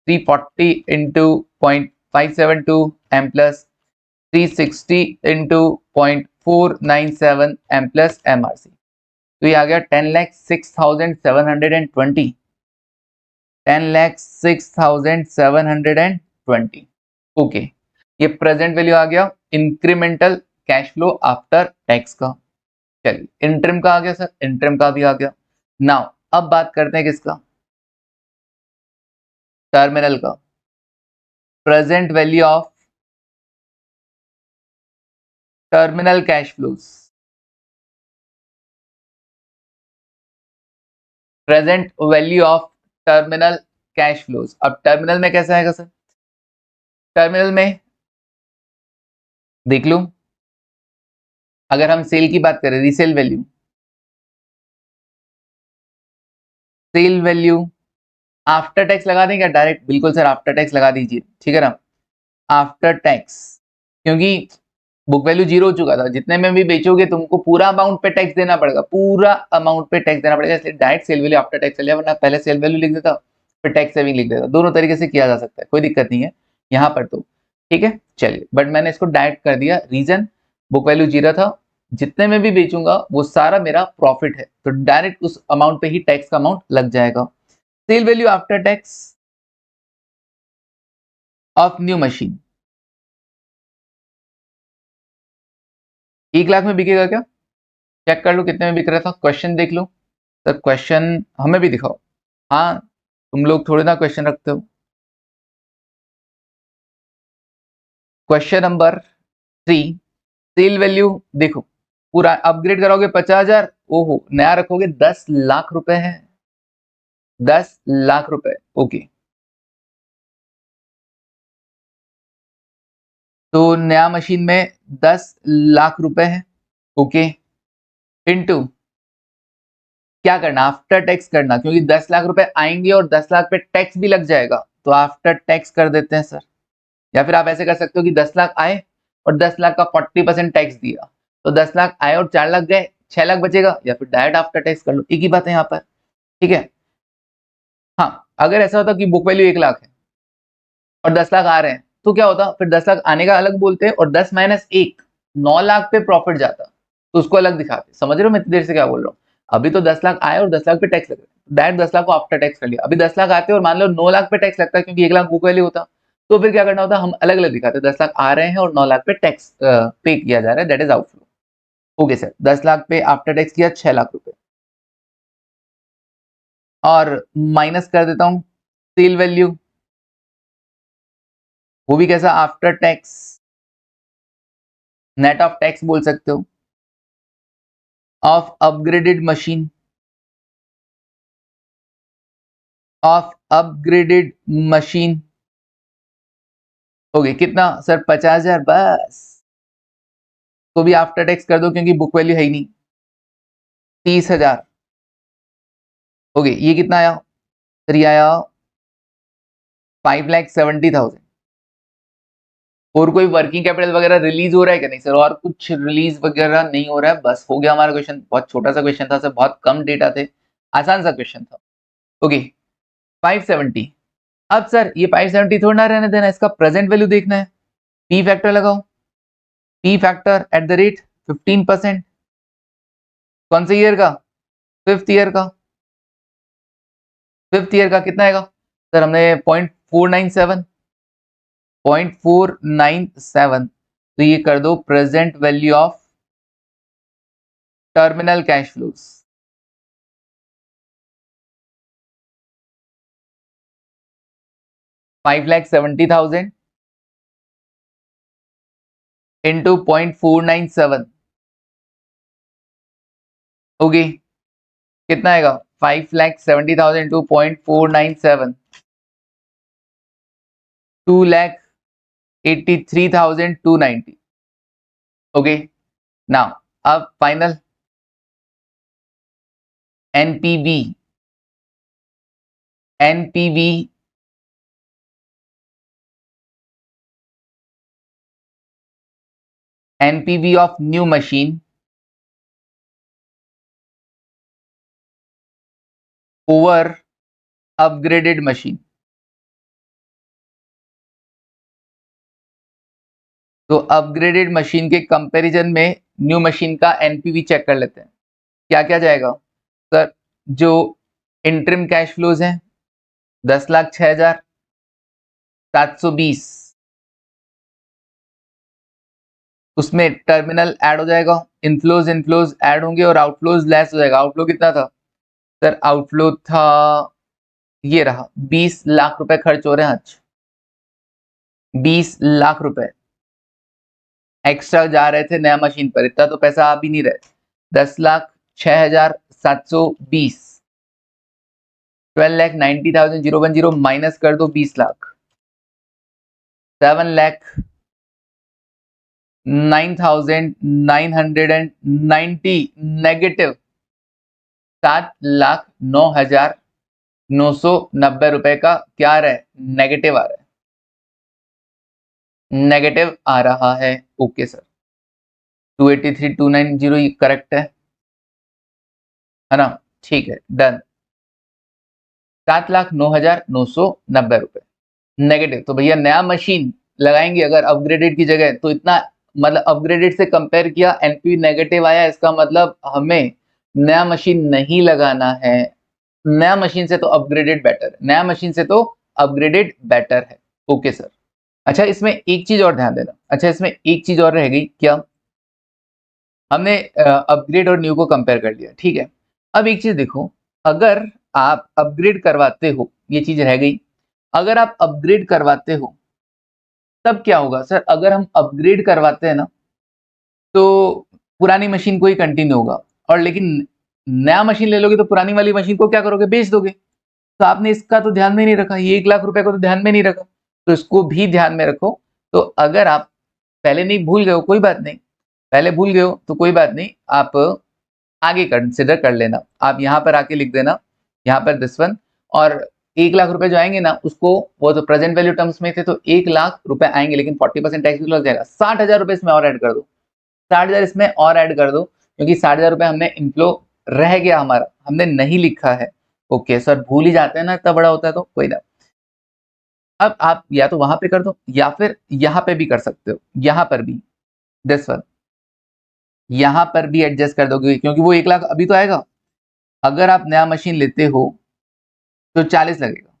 340 into 0.572 M plus, 360 into 0.497 M plus M R C. तो ये आ गया 10,06,720, 10,06,720। ओके, ये प्रेजेंट वैल्यू आ गया incremental cash flow after tax का। चलिए इंटरिम का आ गया सर, इंटरिम का भी आ गया। नाउ अब बात करते हैं किसका? टर्मिनल का। Present value of terminal cash flows, present value of terminal cash flows. अब टर्मिनल में कैसा आएगा सर? टर्मिनल में देख लो, अगर हम सेल की बात करें, resale value, sale value after tax लगा दें क्या डायरेक्ट? बिल्कुल सर, आफ्टर टैक्स लगा दीजिए, ठीक है ना, आफ्टर टैक्स, क्योंकि बुक वैल्यू 0 हो चुका था। जितने में भी बेचोगे तुमको पूरा अमाउंट पे टैक्स देना पड़ेगा, पूरा अमाउंट पे टैक्स देना पड़ेगा, इसलिए direct sale value after tax चले, वरना पहले सेल वैल्यू लिख देता फिर टैक्स सेविंग लिख देता। दोनों तरीके से किया जा सकता है, कोई दिक्कत नहीं है यहाँ पर। तो ठीक है चलिए, बट मैंने इसको डायरेक्ट कर दिया, रीजन बुक वैल्यू 0 था, जितने में भी बेचूंगा वो सारा मेरा प्रॉफिट है, तो डायरेक्ट उस अमाउंट पे ही टैक्स का अमाउंट लग जाएगा। Sale value after tax of new machine 1 lakh में बिकेगा क्या? चेक कर लो कितने में बिक रहा था, क्वेश्चन देख लो। सर क्वेश्चन हमें भी दिखाओ। हाँ तुम लोग थोड़ी ना क्वेश्चन रखते हो। क्वेश्चन नंबर 3, सेल वैल्यू देखो, पूरा अपग्रेड करोगे 50,000, ओहो नया रखोगे 10 लाख रुपए है, 10 लाख रुपए। ओके, तो नया मशीन में 10 लाख रुपए है। ओके, इनटू क्या करना, आफ्टर टैक्स करना, क्योंकि 10 लाख रुपए आएंगे और 10 लाख पे टैक्स भी लग जाएगा, तो आफ्टर टैक्स कर देते हैं सर। या फिर आप ऐसे कर सकते हो कि 10 लाख आए और 10 लाख का 40% टैक्स दिया, तो 10 लाख आए और 4 लाख गए, 6 लाख बचेगा, या फिर डायरेक्ट आफ्टर टैक्स कर लो, एक ही बात है यहाँ पर। ठीक है, हाँ अगर ऐसा होता कि बुक वैल्यू 1 लाख है और 10 लाख आ रहे हैं, तो क्या होता, फिर 10 लाख आने का अलग बोलते हैं और 10 माइनस 1 9 लाख पे प्रॉफिट जाता, तो उसको अलग दिखाते। समझ रहे हो मैं इतनी देर से क्या बोल रहा हूँ? अभी तो 10 लाख आए और 10 लाख पे टैक्स लग रहा है, डायरेक्ट 10 लाख को आफ्टर टैक्स कर लिया। अभी 10 लाख आते और मान लो 9 लाख पे टैक्स लगता है, क्योंकि 1 लाख बुक वैल्यू होता, तो फिर क्या करना होता, हम अलग अलग दिखाते, 10 लाख आ रहे हैं और 9 लाख पे टैक्स पे किया जा रहा है, that is outflow. Okay sir, 10 lakh पे आफ्टर टैक्स किया 6 लाख रुपए, और माइनस कर देता हूँ सेल वैल्यू, वो भी कैसा, after tax, net of tax बोल सकते हो, of upgraded machine, of upgraded machine. हो गई कितना सर, 50,000 बस, तो भी आफ्टर टैक्स कर दो क्योंकि बुक वैल्यू है ही नहीं, 30,000। हो गई, ये कितना आया सर, ये आया 5,70,000। और कोई वर्किंग कैपिटल वगैरह रिलीज हो रहा है क्या? नहीं सर, और कुछ रिलीज वगैरह नहीं हो रहा है, बस हो गया हमारा क्वेश्चन। बहुत छोटा सा क्वेश्चन था सर, बहुत कम डेटा थे, आसान सा क्वेश्चन था। ओके 570, अब सर ये 570 थोड़ा ना रहने देना, इसका प्रेजेंट वैल्यू देखना है, पी फैक्टर लगाओ, P factor at the rate 15%, कौन से ईयर का, फिफ्थ ईयर का, फिफ्थ ईयर का कितना आएगा सर, हमने 0.497, 0.497, तो ये कर दो present value of terminal cash flows, $5,70,000 into 0.497, होगी कितना आएगा, 5,70,000 इंटू 0.497, 2,83,290। ओके नाउ, अब final NPV, NPV NPV of new machine hour upgraded machine. तो अपग्रेडेड मशीन के कंपैरिजन में न्यू मशीन का एनपीवी चेक कर लेते हैं, क्या क्या जाएगा सर। जो इंटरिम कैश फ्लोज हैं 10,06,720, उसमें टर्मिनल ऐड हो जाएगा, इनफ्लोज इनफ्लोज ऐड होंगे और आउटफ्लोज लेस हो जाएगा। आउटफ्लो कितना था सर, आउटफ्लो था ये रहा, 20 लाख रुपए खर्च हो रहे हैं आज, 20 लाख रुपए एक्स्ट्रा जा रहे थे नया मशीन पर, इतना तो पैसा आ भी नहीं रहे। 10,06,720, 12,90,010 माइनस कर दो 20 लाख, 7,09,990 नेगेटिव, 7,09,990 रुपए का क्या आ रहा है, नेगेटिव आ रहा है, नेगेटिव आ रहा है। ओके सर, 283,290 करेक्ट है ना, ठीक है डन। 7,09,990 रुपए नेगेटिव, तो भैया नया मशीन लगाएंगे अगर अपग्रेडेड की जगह, तो इतना मतलब अपग्रेडेड से कंपेयर किया एनपी नेगेटिव आया, इसका मतलब हमें नया मशीन नहीं लगाना है। नया मशीन से तो अपग्रेडेड बेटर है, नया मशीन से तो अपग्रेडेड बेटर है। Okay sir. अच्छा इसमें एक चीज और ध्यान देना, अच्छा इसमें एक चीज और रह गई क्या, हमने अपग्रेड और न्यू को कंपेयर कर लिया, ठीक है। अब एक चीज देखो, अगर आप अपग्रेड करवाते हो, ये चीज रह गई, अगर आप अपग्रेड करवाते हो तब क्या होगा सर, अगर हम अपग्रेड करवाते हैं ना तो पुरानी मशीन को ही कंटिन्यू होगा, और लेकिन नया मशीन ले लोगे तो पुरानी वाली मशीन को क्या करोगे, बेच दोगे। तो आपने इसका तो ध्यान में नहीं रखा, ये 1 लाख रुपए को तो ध्यान में नहीं रखा, तो इसको भी ध्यान में रखो। तो अगर आप पहले नहीं भूल गए हो कोई बात नहीं, पहले भूल गए हो तो कोई बात नहीं, आप आगे कंसिडर कर लेना, आप यहाँ पर आके लिख देना, यहाँ पर दिस वन, और 1 लाख रुपए जो आएंगे ना उसको, वो तो प्रेजेंट वैल्यू टर्म्स में थे तो 1 लाख रुपए आएंगे, लेकिन 40% टैक्स भी लग जाएगा। 60,000 रुपए इसमें और ऐड कर दो, 60,000 इसमें और ऐड कर दो, क्योंकि 60,000 रुपए हमने इनफ्लो रह गया हमारा, हमने नहीं लिखा है। ओके सर, भूल ही जाते हैं ना, इतना बड़ा होता है तो कोई ना। अब आप या तो वहां पे कर दो या फिर यहाँ पे भी कर सकते हो, यहाँ पर भी दिस वन, यहाँ पर भी एडजस्ट कर दोगे, क्योंकि वो 1 लाख अभी तो आएगा। अगर आप नया मशीन लेते हो तो 40 लगेगा,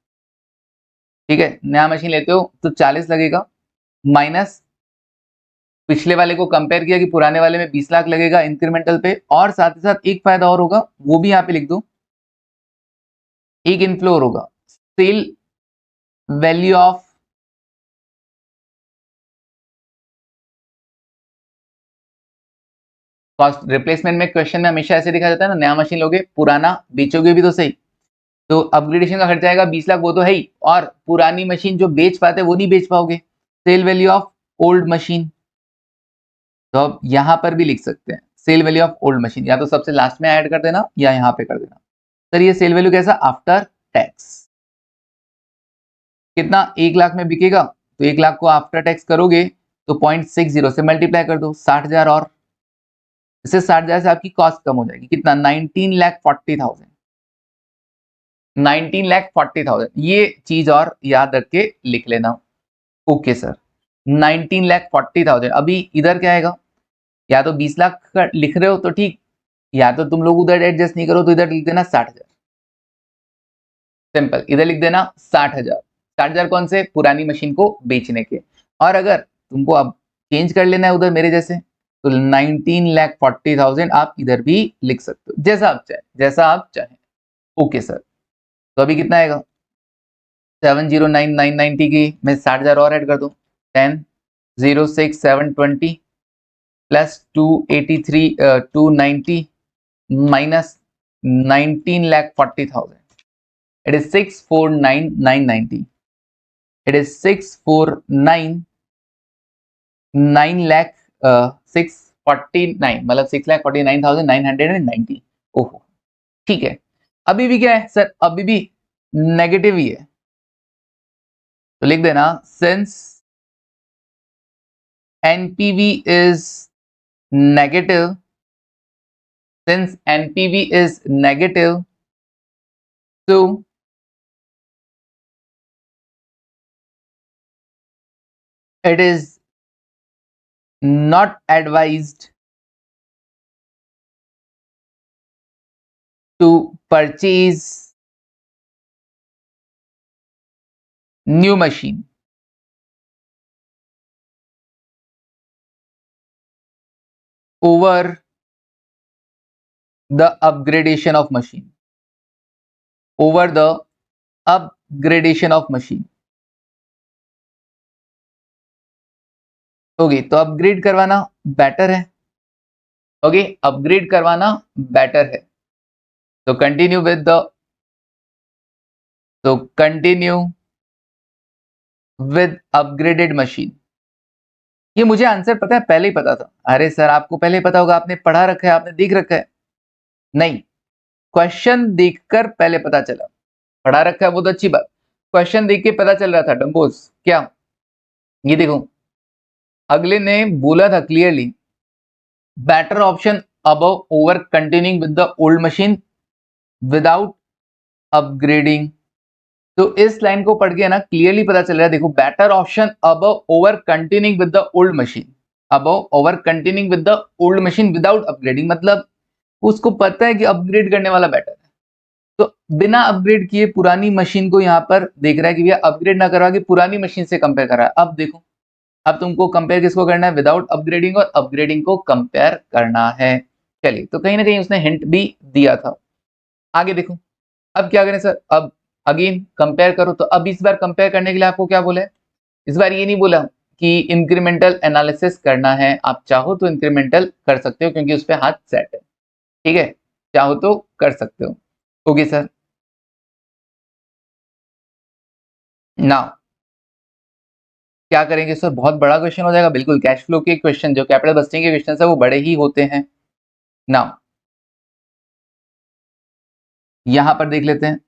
ठीक है, नया मशीन लेते हो तो 40 लगेगा, माइनस पिछले वाले को कंपेयर किया कि पुराने वाले में 20 लाख लगेगा इंक्रीमेंटल पे, और साथ ही साथ एक फायदा और होगा, वो भी यहाँ पे लिख दो, एक इनफ्लो और होगा, sale value of cost replacement में क्वेश्चन में हमेशा ऐसे दिखा जाता है ना, नया मशीन लोगे पुराना बेचोगे भी तो सही, तो अपग्रेडेशन का खर्चा आएगा 20 लाख, वो तो है ही, और पुरानी मशीन जो बेच पाते वो नहीं बेच पाओगे, sale value of old machine. तो अब यहां पर भी लिख सकते हैं sale value of old machine, या तो सबसे लास्ट में ऐड कर देना या यहाँ पे कर देना। सर ये सेल वैल्यू कैसा, आफ्टर टैक्स, कितना 1 लाख में बिकेगा, तो 1 लाख को आफ्टर टैक्स करोगे तो 0.60 से मल्टीप्लाई कर दो, 60,000, और इससे 60,000 से आपकी कॉस्ट कम हो जाएगी, कितना 19,40,000, 19,40,000, ये चीज और याद रख के लिख लेना। ओके सर, 19,40,000, अभी इधर क्या आएगा, या तो 20 लाख का लिख रहे हो तो ठीक, या तो तुम लोग उधर एडजस्ट नहीं करो तो इधर लिख देना 60,000, सिंपल, इधर लिख देना 60,000, 60,000 कौन से, पुरानी मशीन को बेचने के। और अगर तुमको अब चेंज कर लेना है उधर मेरे जैसे, तो 19,40,000 आप इधर भी लिख सकते हो, जैसा आप चाहे, जैसा आप चाहें। ओके सर, तो अभी कितना आएगा, 709,990 की मैं 60,000 और ऐड कर दूं, 10,06,720 plus 283 290 minus 19,40,000, it is 649,990, it is 649 lakh 649, मतलब 6,49,990। ओहो, ठीक है, अभी भी क्या है सर, अभी भी नेगेटिव ही है, तो लिख देना since NPV is negative, since NPV is negative, so it is not advised to purchase new machine over the upgradation of machine, over the upgradation of machine। Okay, तो अपग्रेड करवाना बेटर है, ओके, अपग्रेड करवाना बेटर है, तो कंटिन्यू विद द, तो कंटिन्यू विद अपग्रेडेड मशीन। ये मुझे आंसर पता है, पहले ही पता था। अरे सर आपको पहले ही पता होगा, आपने पढ़ा रखा है, आपने देख रखा है, नहीं, क्वेश्चन देखकर पहले पता चला, पढ़ा रखा है वो तो अच्छी बात, क्वेश्चन देख के पता चल रहा था डम्बोज क्या, ये देखो अगले ने बोला था clearly, better option above over continuing with the old machine without upgrading तो इस लाइन को पढ़ के ना क्लियरली पता चल रहा है, देखो better option above over continuing with the old machine, above over continuing with the old machine without upgrading, मतलब उसको पता है कि अपग्रेड करने वाला बेटर है, तो बिना अपग्रेड किए पुरानी मशीन को यहाँ पर देख रहा है कि भैया अपग्रेड ना करवा के पुरानी मशीन से कंपेयर कर रहा है। अब देखो, अब तुमको कंपेयर किसको करना है, विदाउट अपग्रेडिंग और अपग्रेडिंग को कंपेयर करना है। चलिए, तो कहीं ना कहीं उसने हिंट भी दिया था। आगे देखो, अब क्या करें सर, अब अगेन कंपेयर करो, तो अब इस बार कंपेयर करने के लिए आपको क्या बोला है, इस बार ये नहीं बोला कि इंक्रीमेंटल एनालिसिस करना है, आप चाहो तो इंक्रीमेंटल कर सकते हो क्योंकि उस पर हाथ सेट है, ठीक है, चाहो तो कर सकते हो। ओके सर, नाउ क्या करेंगे सर, बहुत बड़ा क्वेश्चन हो जाएगा, बिल्कुल कैश फ्लो के क्वेश्चन, जो कैपिटल बस्टिंग के क्वेश्चन है वो बड़े ही होते हैं। नाउ यहां पर देख लेते हैं,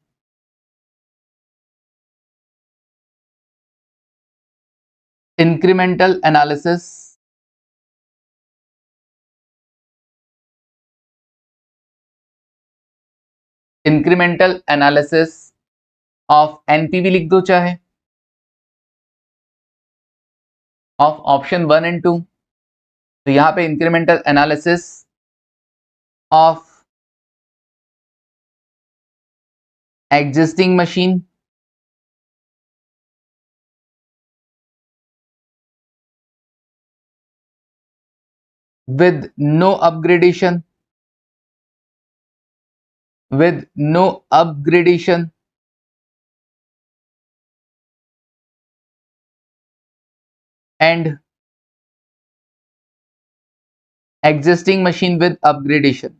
incremental analysis incremental analysis of NPV लिख दो चाहे, ऑफ ऑप्शन 1 एंड 2। तो यहां पे incremental analysis of existing machine with no upgradation, with no upgradation and existing machine with upgradation,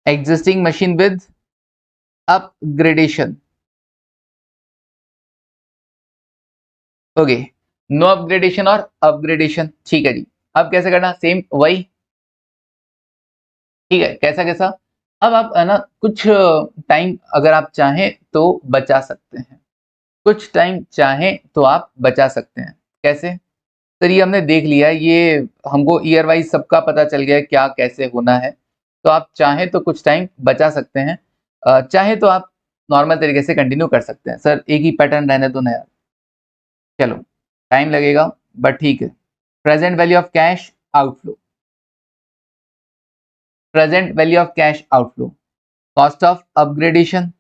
existing machine with upgradation। Okay, no upgradation और अपग्रेडेशन, ठीक है जी। अब कैसे करना, सेम वही, ठीक है, कैसा कैसा, अब आप है ना कुछ टाइम अगर आप चाहें तो बचा सकते हैं, कुछ टाइम चाहें तो आप बचा सकते हैं। कैसे सर, ये हमने देख लिया है, ये हमको ईयर वाइज सबका पता चल गया है क्या कैसे होना है, तो आप चाहें तो कुछ टाइम बचा सकते हैं, चाहे तो आप नॉर्मल तरीके से कंटिन्यू कर सकते हैं। सर एक ही पैटर्न रहने दो ना यार, चलो टाइम लगेगा बट ठीक है। Present value of cash outflow, present value of cash outflow, cost of upgradation,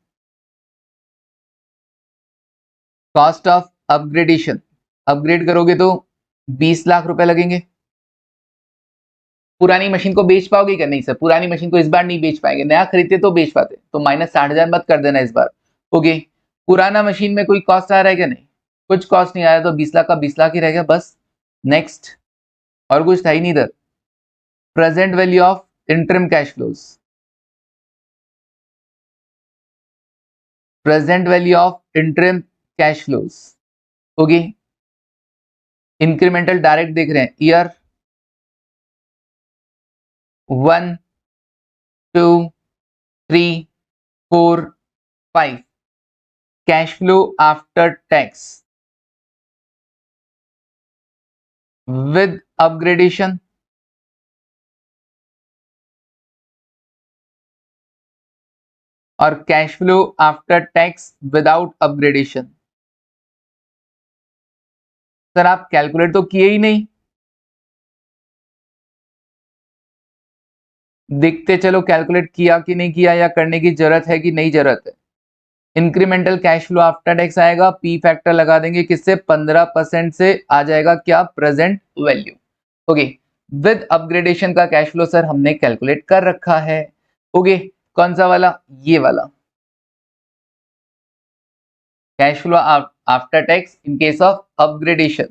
cost of upgradation, upgrade करोगे तो 20 लाख रुपए लगेंगे। पुरानी मशीन को बेच पाओगे क्या, नहीं सर पुरानी मशीन को इस बार नहीं बेच पाएंगे, नया खरीदते तो बेच पाते, तो -60,000 मत कर देना इस बार। ओके, पुराना मशीन में कोई कॉस्ट आ रहा है क्या, नहीं कुछ कॉस्ट नहीं आया, तो 20 लाख का 20 लाख ही रह गया बस। नेक्स्ट, और कुछ था ही नहीं इधर। Present value of interim cash flows, present value of interim cash flows. Okay, incremental direct देख रहे हैं, year 1 2 3 4 5, cash flow after tax with upgradation, और cash flow after tax without upgradation. Sir आप कैलकुलेट तो किए ही नहीं, देखते चलो कैलकुलेट किया कि नहीं किया, या करने की जरूरत है कि नहीं जरूरत है। Incremental cash flow after tax आएगा, पी फैक्टर लगा देंगे किससे, 15% से आ जाएगा क्या, present value. Okay, with upgradation का कैश फ्लो सर हमने कैलकुलेट कर रखा है। ओके, कौन सा वाला, ये वाला, cash flow after tax in case of upgradation.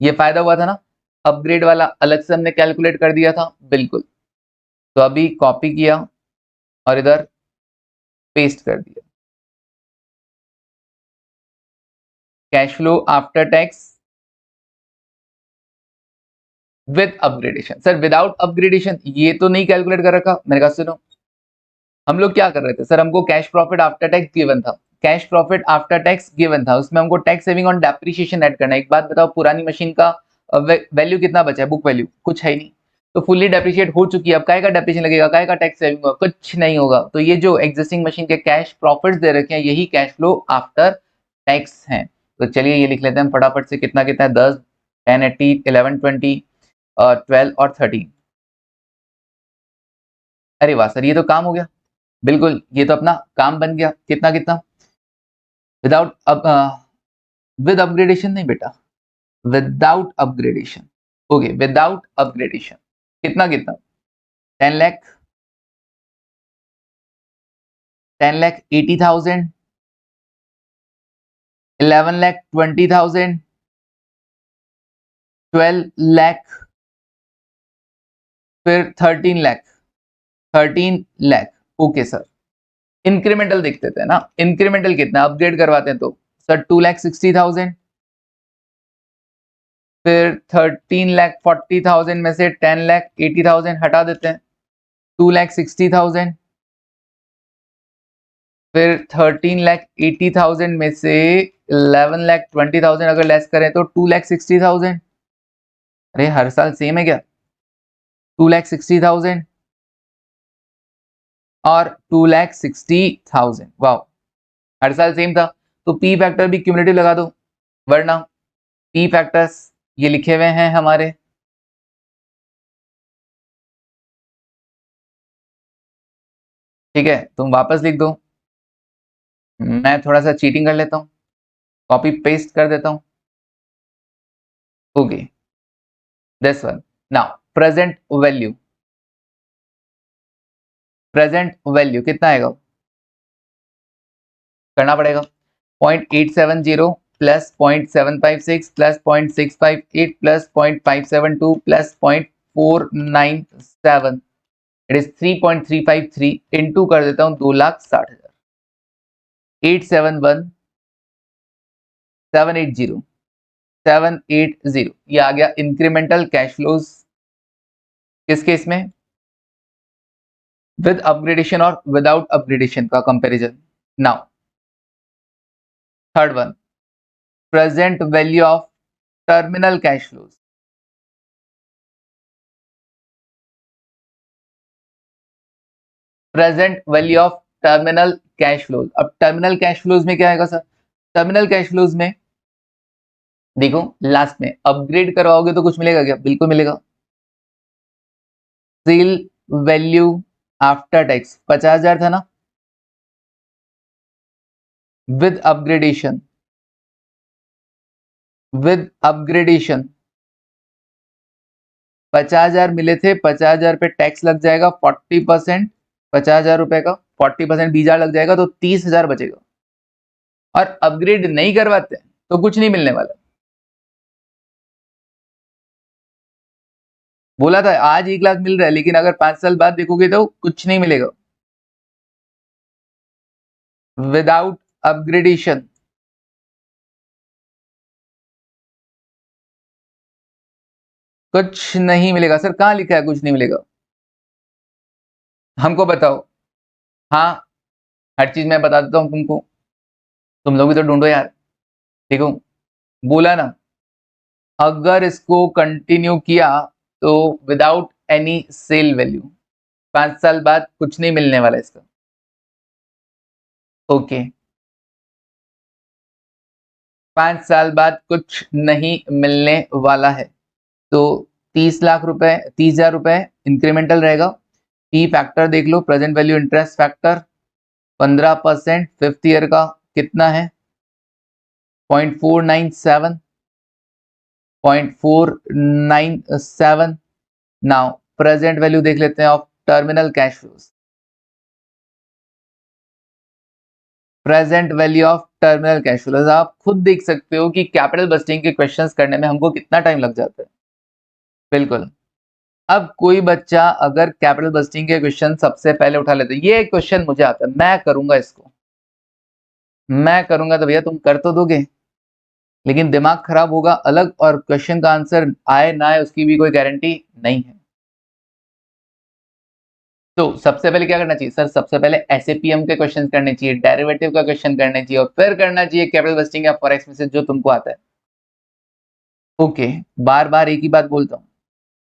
ये फायदा हुआ था ना, अपग्रेड वाला अलग से हमने कैलकुलेट कर दिया था, बिल्कुल। तो अभी कॉपी किया और इधर पेस्ट कर दिया, cash flow after tax with upgradation. Sir without upgradation ये तो नहीं कैलकुलेट कर रखा, मेरे कहा सुनो, हम लोग क्या कर रहे थे सर, हमको cash profit after tax given था, cash profit after tax given था, उसमें हमको tax saving on depreciation add करना है। एक बात बताओ, पुरानी मशीन का वैल्यू कितना बचा है, बुक वैल्यू कुछ है ही नहीं, तो फुल्ली डेप्रिशिएट हो चुकी है, अब काय का डेप्रिशिएशन लगेगा, काय का टैक्स सेविंग होगा, कुछ नहीं होगा। तो ये जो एग्जिस्टिंग मशीन के कैश प्रॉफिट्स दे रखे हैं यही कैश फ्लो आफ्टर टैक्स हैं। तो चलिए ये लिख लेते हैं फटाफट से, कितना कितना है, 10, 10, 80, 11, 20, 12 और 13। अरे वाह सर, ये तो काम हो गया, बिल्कुल ये तो अपना काम बन गया। कितना कितना, विदाउट विद अपग्रेडेशन नहीं बेटा, without upgradation. Okay, without upgradation कितना कितना, 10 लाख, 10,80,000, 11,20,000, 12 लाख, फिर 13 lakh, 13 lakh. Okay sir, incremental देखते थे ना, इंक्रीमेंटल कितना, अपग्रेड करवाते हैं तो सर 2,60,000, फिर 13,40,000 में से 10,80,000 हटा देते हैं, 2,60,000, फिर 13,80,000 में से 11,20,000 अगर लेस करें तो 2,60,000। अरे हर साल सेम है क्या, 2,60,000 और 2,60,000, वाह हर साल सेम था। तो पी फैक्टर भी क्यूमुलेटिव लगा दो, वरना पी फैक्टर्स ये लिखे हुए हैं हमारे, ठीक है, तुम वापस लिख दो, मैं थोड़ा सा चीटिंग कर लेता हूँ, कॉपी पेस्ट कर देता हूँ। Okay, this one now present value, present value कितना आएगा, करना पड़ेगा 0.870 plus 0.756 plus 0.658 plus 0.572 plus 0.497, it is 3.353 into कर देता हूं 2,60,000, 871,780, 780 ये आ गया इंक्रीमेंटल कैश फ्लोज किस केस में, विद अपग्रेडेशन और विदाउट अपग्रेडेशन का comparison. Now third one, present value of terminal cash flows, present value of terminal cash flows. अब टर्मिनल कैश फ्लोज में क्या आएगा सर, टर्मिनल कैश फ्लोज में देखो लास्ट में अपग्रेड करवाओगे तो कुछ मिलेगा क्या, बिल्कुल मिलेगा, सेल वैल्यू आफ्टर टैक्स 50,000 था ना, विद अपग्रेडेशन, विद अपग्रेडेशन 50,000 मिले थे, 50,000 पे टैक्स लग जाएगा 40%, 50,000 रुपए का 40% बीजा लग जाएगा तो 30,000 बचेगा, और अपग्रेड नहीं करवाते तो कुछ नहीं मिलने वाला। बोला था आज 1 लाख मिल रहा है, लेकिन अगर 5 साल बाद देखोगे तो कुछ नहीं मिलेगा, विदाउट अपग्रेडेशन। कुछ नहीं मिलेगा सर, कहां लिखा है कुछ नहीं मिलेगा, हमको बताओ। हाँ, हर चीज मैं बता देता हूँ तुमको, तुम लोग भी तो ढूंढो यार। देखो बोला ना, अगर इसको कंटिन्यू किया तो विदाउट एनी सेल वैल्यू 5 साल बाद कुछ नहीं मिलने वाला इसका। ओके, 5 साल बाद कुछ नहीं मिलने वाला है, तो 30 लाख रुपए, 30,000 रुपए इंक्रीमेंटल रहेगा। पी फैक्टर देख लो, present value interest factor 15% fifth year का कितना है, 0.497, 0.497। नाउ प्रेजेंट वैल्यू देख लेते हैं of terminal cash flows, present value of terminal cash flows. आप खुद देख सकते हो कि कैपिटल बस्टिंग के क्वेश्चंस करने में हमको कितना टाइम लग जाता है, बिल्कुल। अब कोई बच्चा अगर कैपिटल बस्टिंग के क्वेश्चन सबसे पहले उठा लेते, ये क्वेश्चन मुझे आता है, मैं करूंगा इसको, मैं करूंगा तो भैया तुम कर तो दोगे, लेकिन दिमाग खराब होगा अलग, और क्वेश्चन का आंसर आए ना आए उसकी भी कोई गारंटी नहीं है। तो सबसे पहले क्या करना चाहिए सर, सबसे पहले एसएपीएम के क्वेश्चन करने चाहिए, डेरिवेटिव का क्वेश्चन करने चाहिए, और फिर करना चाहिए कैपिटल बस्टिंग या फॉरेक्स में से जो तुमको आता है। ओके, बार बार एक ही बात बोलता हूँ,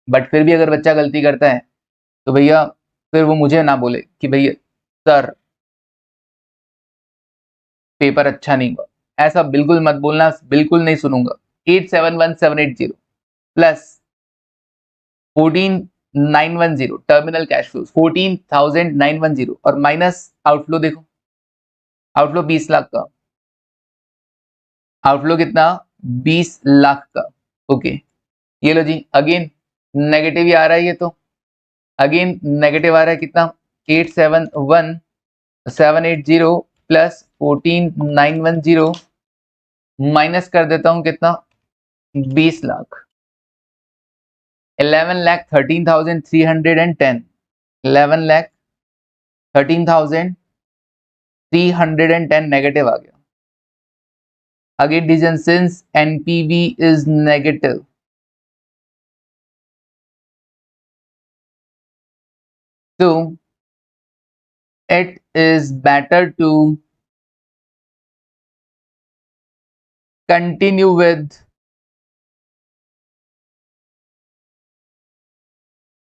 बट फिर भी अगर बच्चा गलती करता है तो भैया फिर वो मुझे ना बोले कि भैया सर पेपर अच्छा नहीं हुआ, ऐसा बिल्कुल मत बोलना, बिल्कुल नहीं सुनूंगा। 871780 प्लस 14910 टर्मिनल कैश फ्लो 14910 और माइनस आउटफ्लो, देखो आउटफ्लो 20 लाख का, आउटफ्लो कितना 20 लाख का। ओके ये लो जी, अगेन नेगेटिव ही आ रहा है ये तो, अगेन नेगेटिव आ रहा है कितना 871780 प्लस 14910 माइनस कर देता हूं कितना 20 लाख 11,13,310 11,13,310 नेगेटिव आ गया। Again division since NPV is negative, so it is better to continue with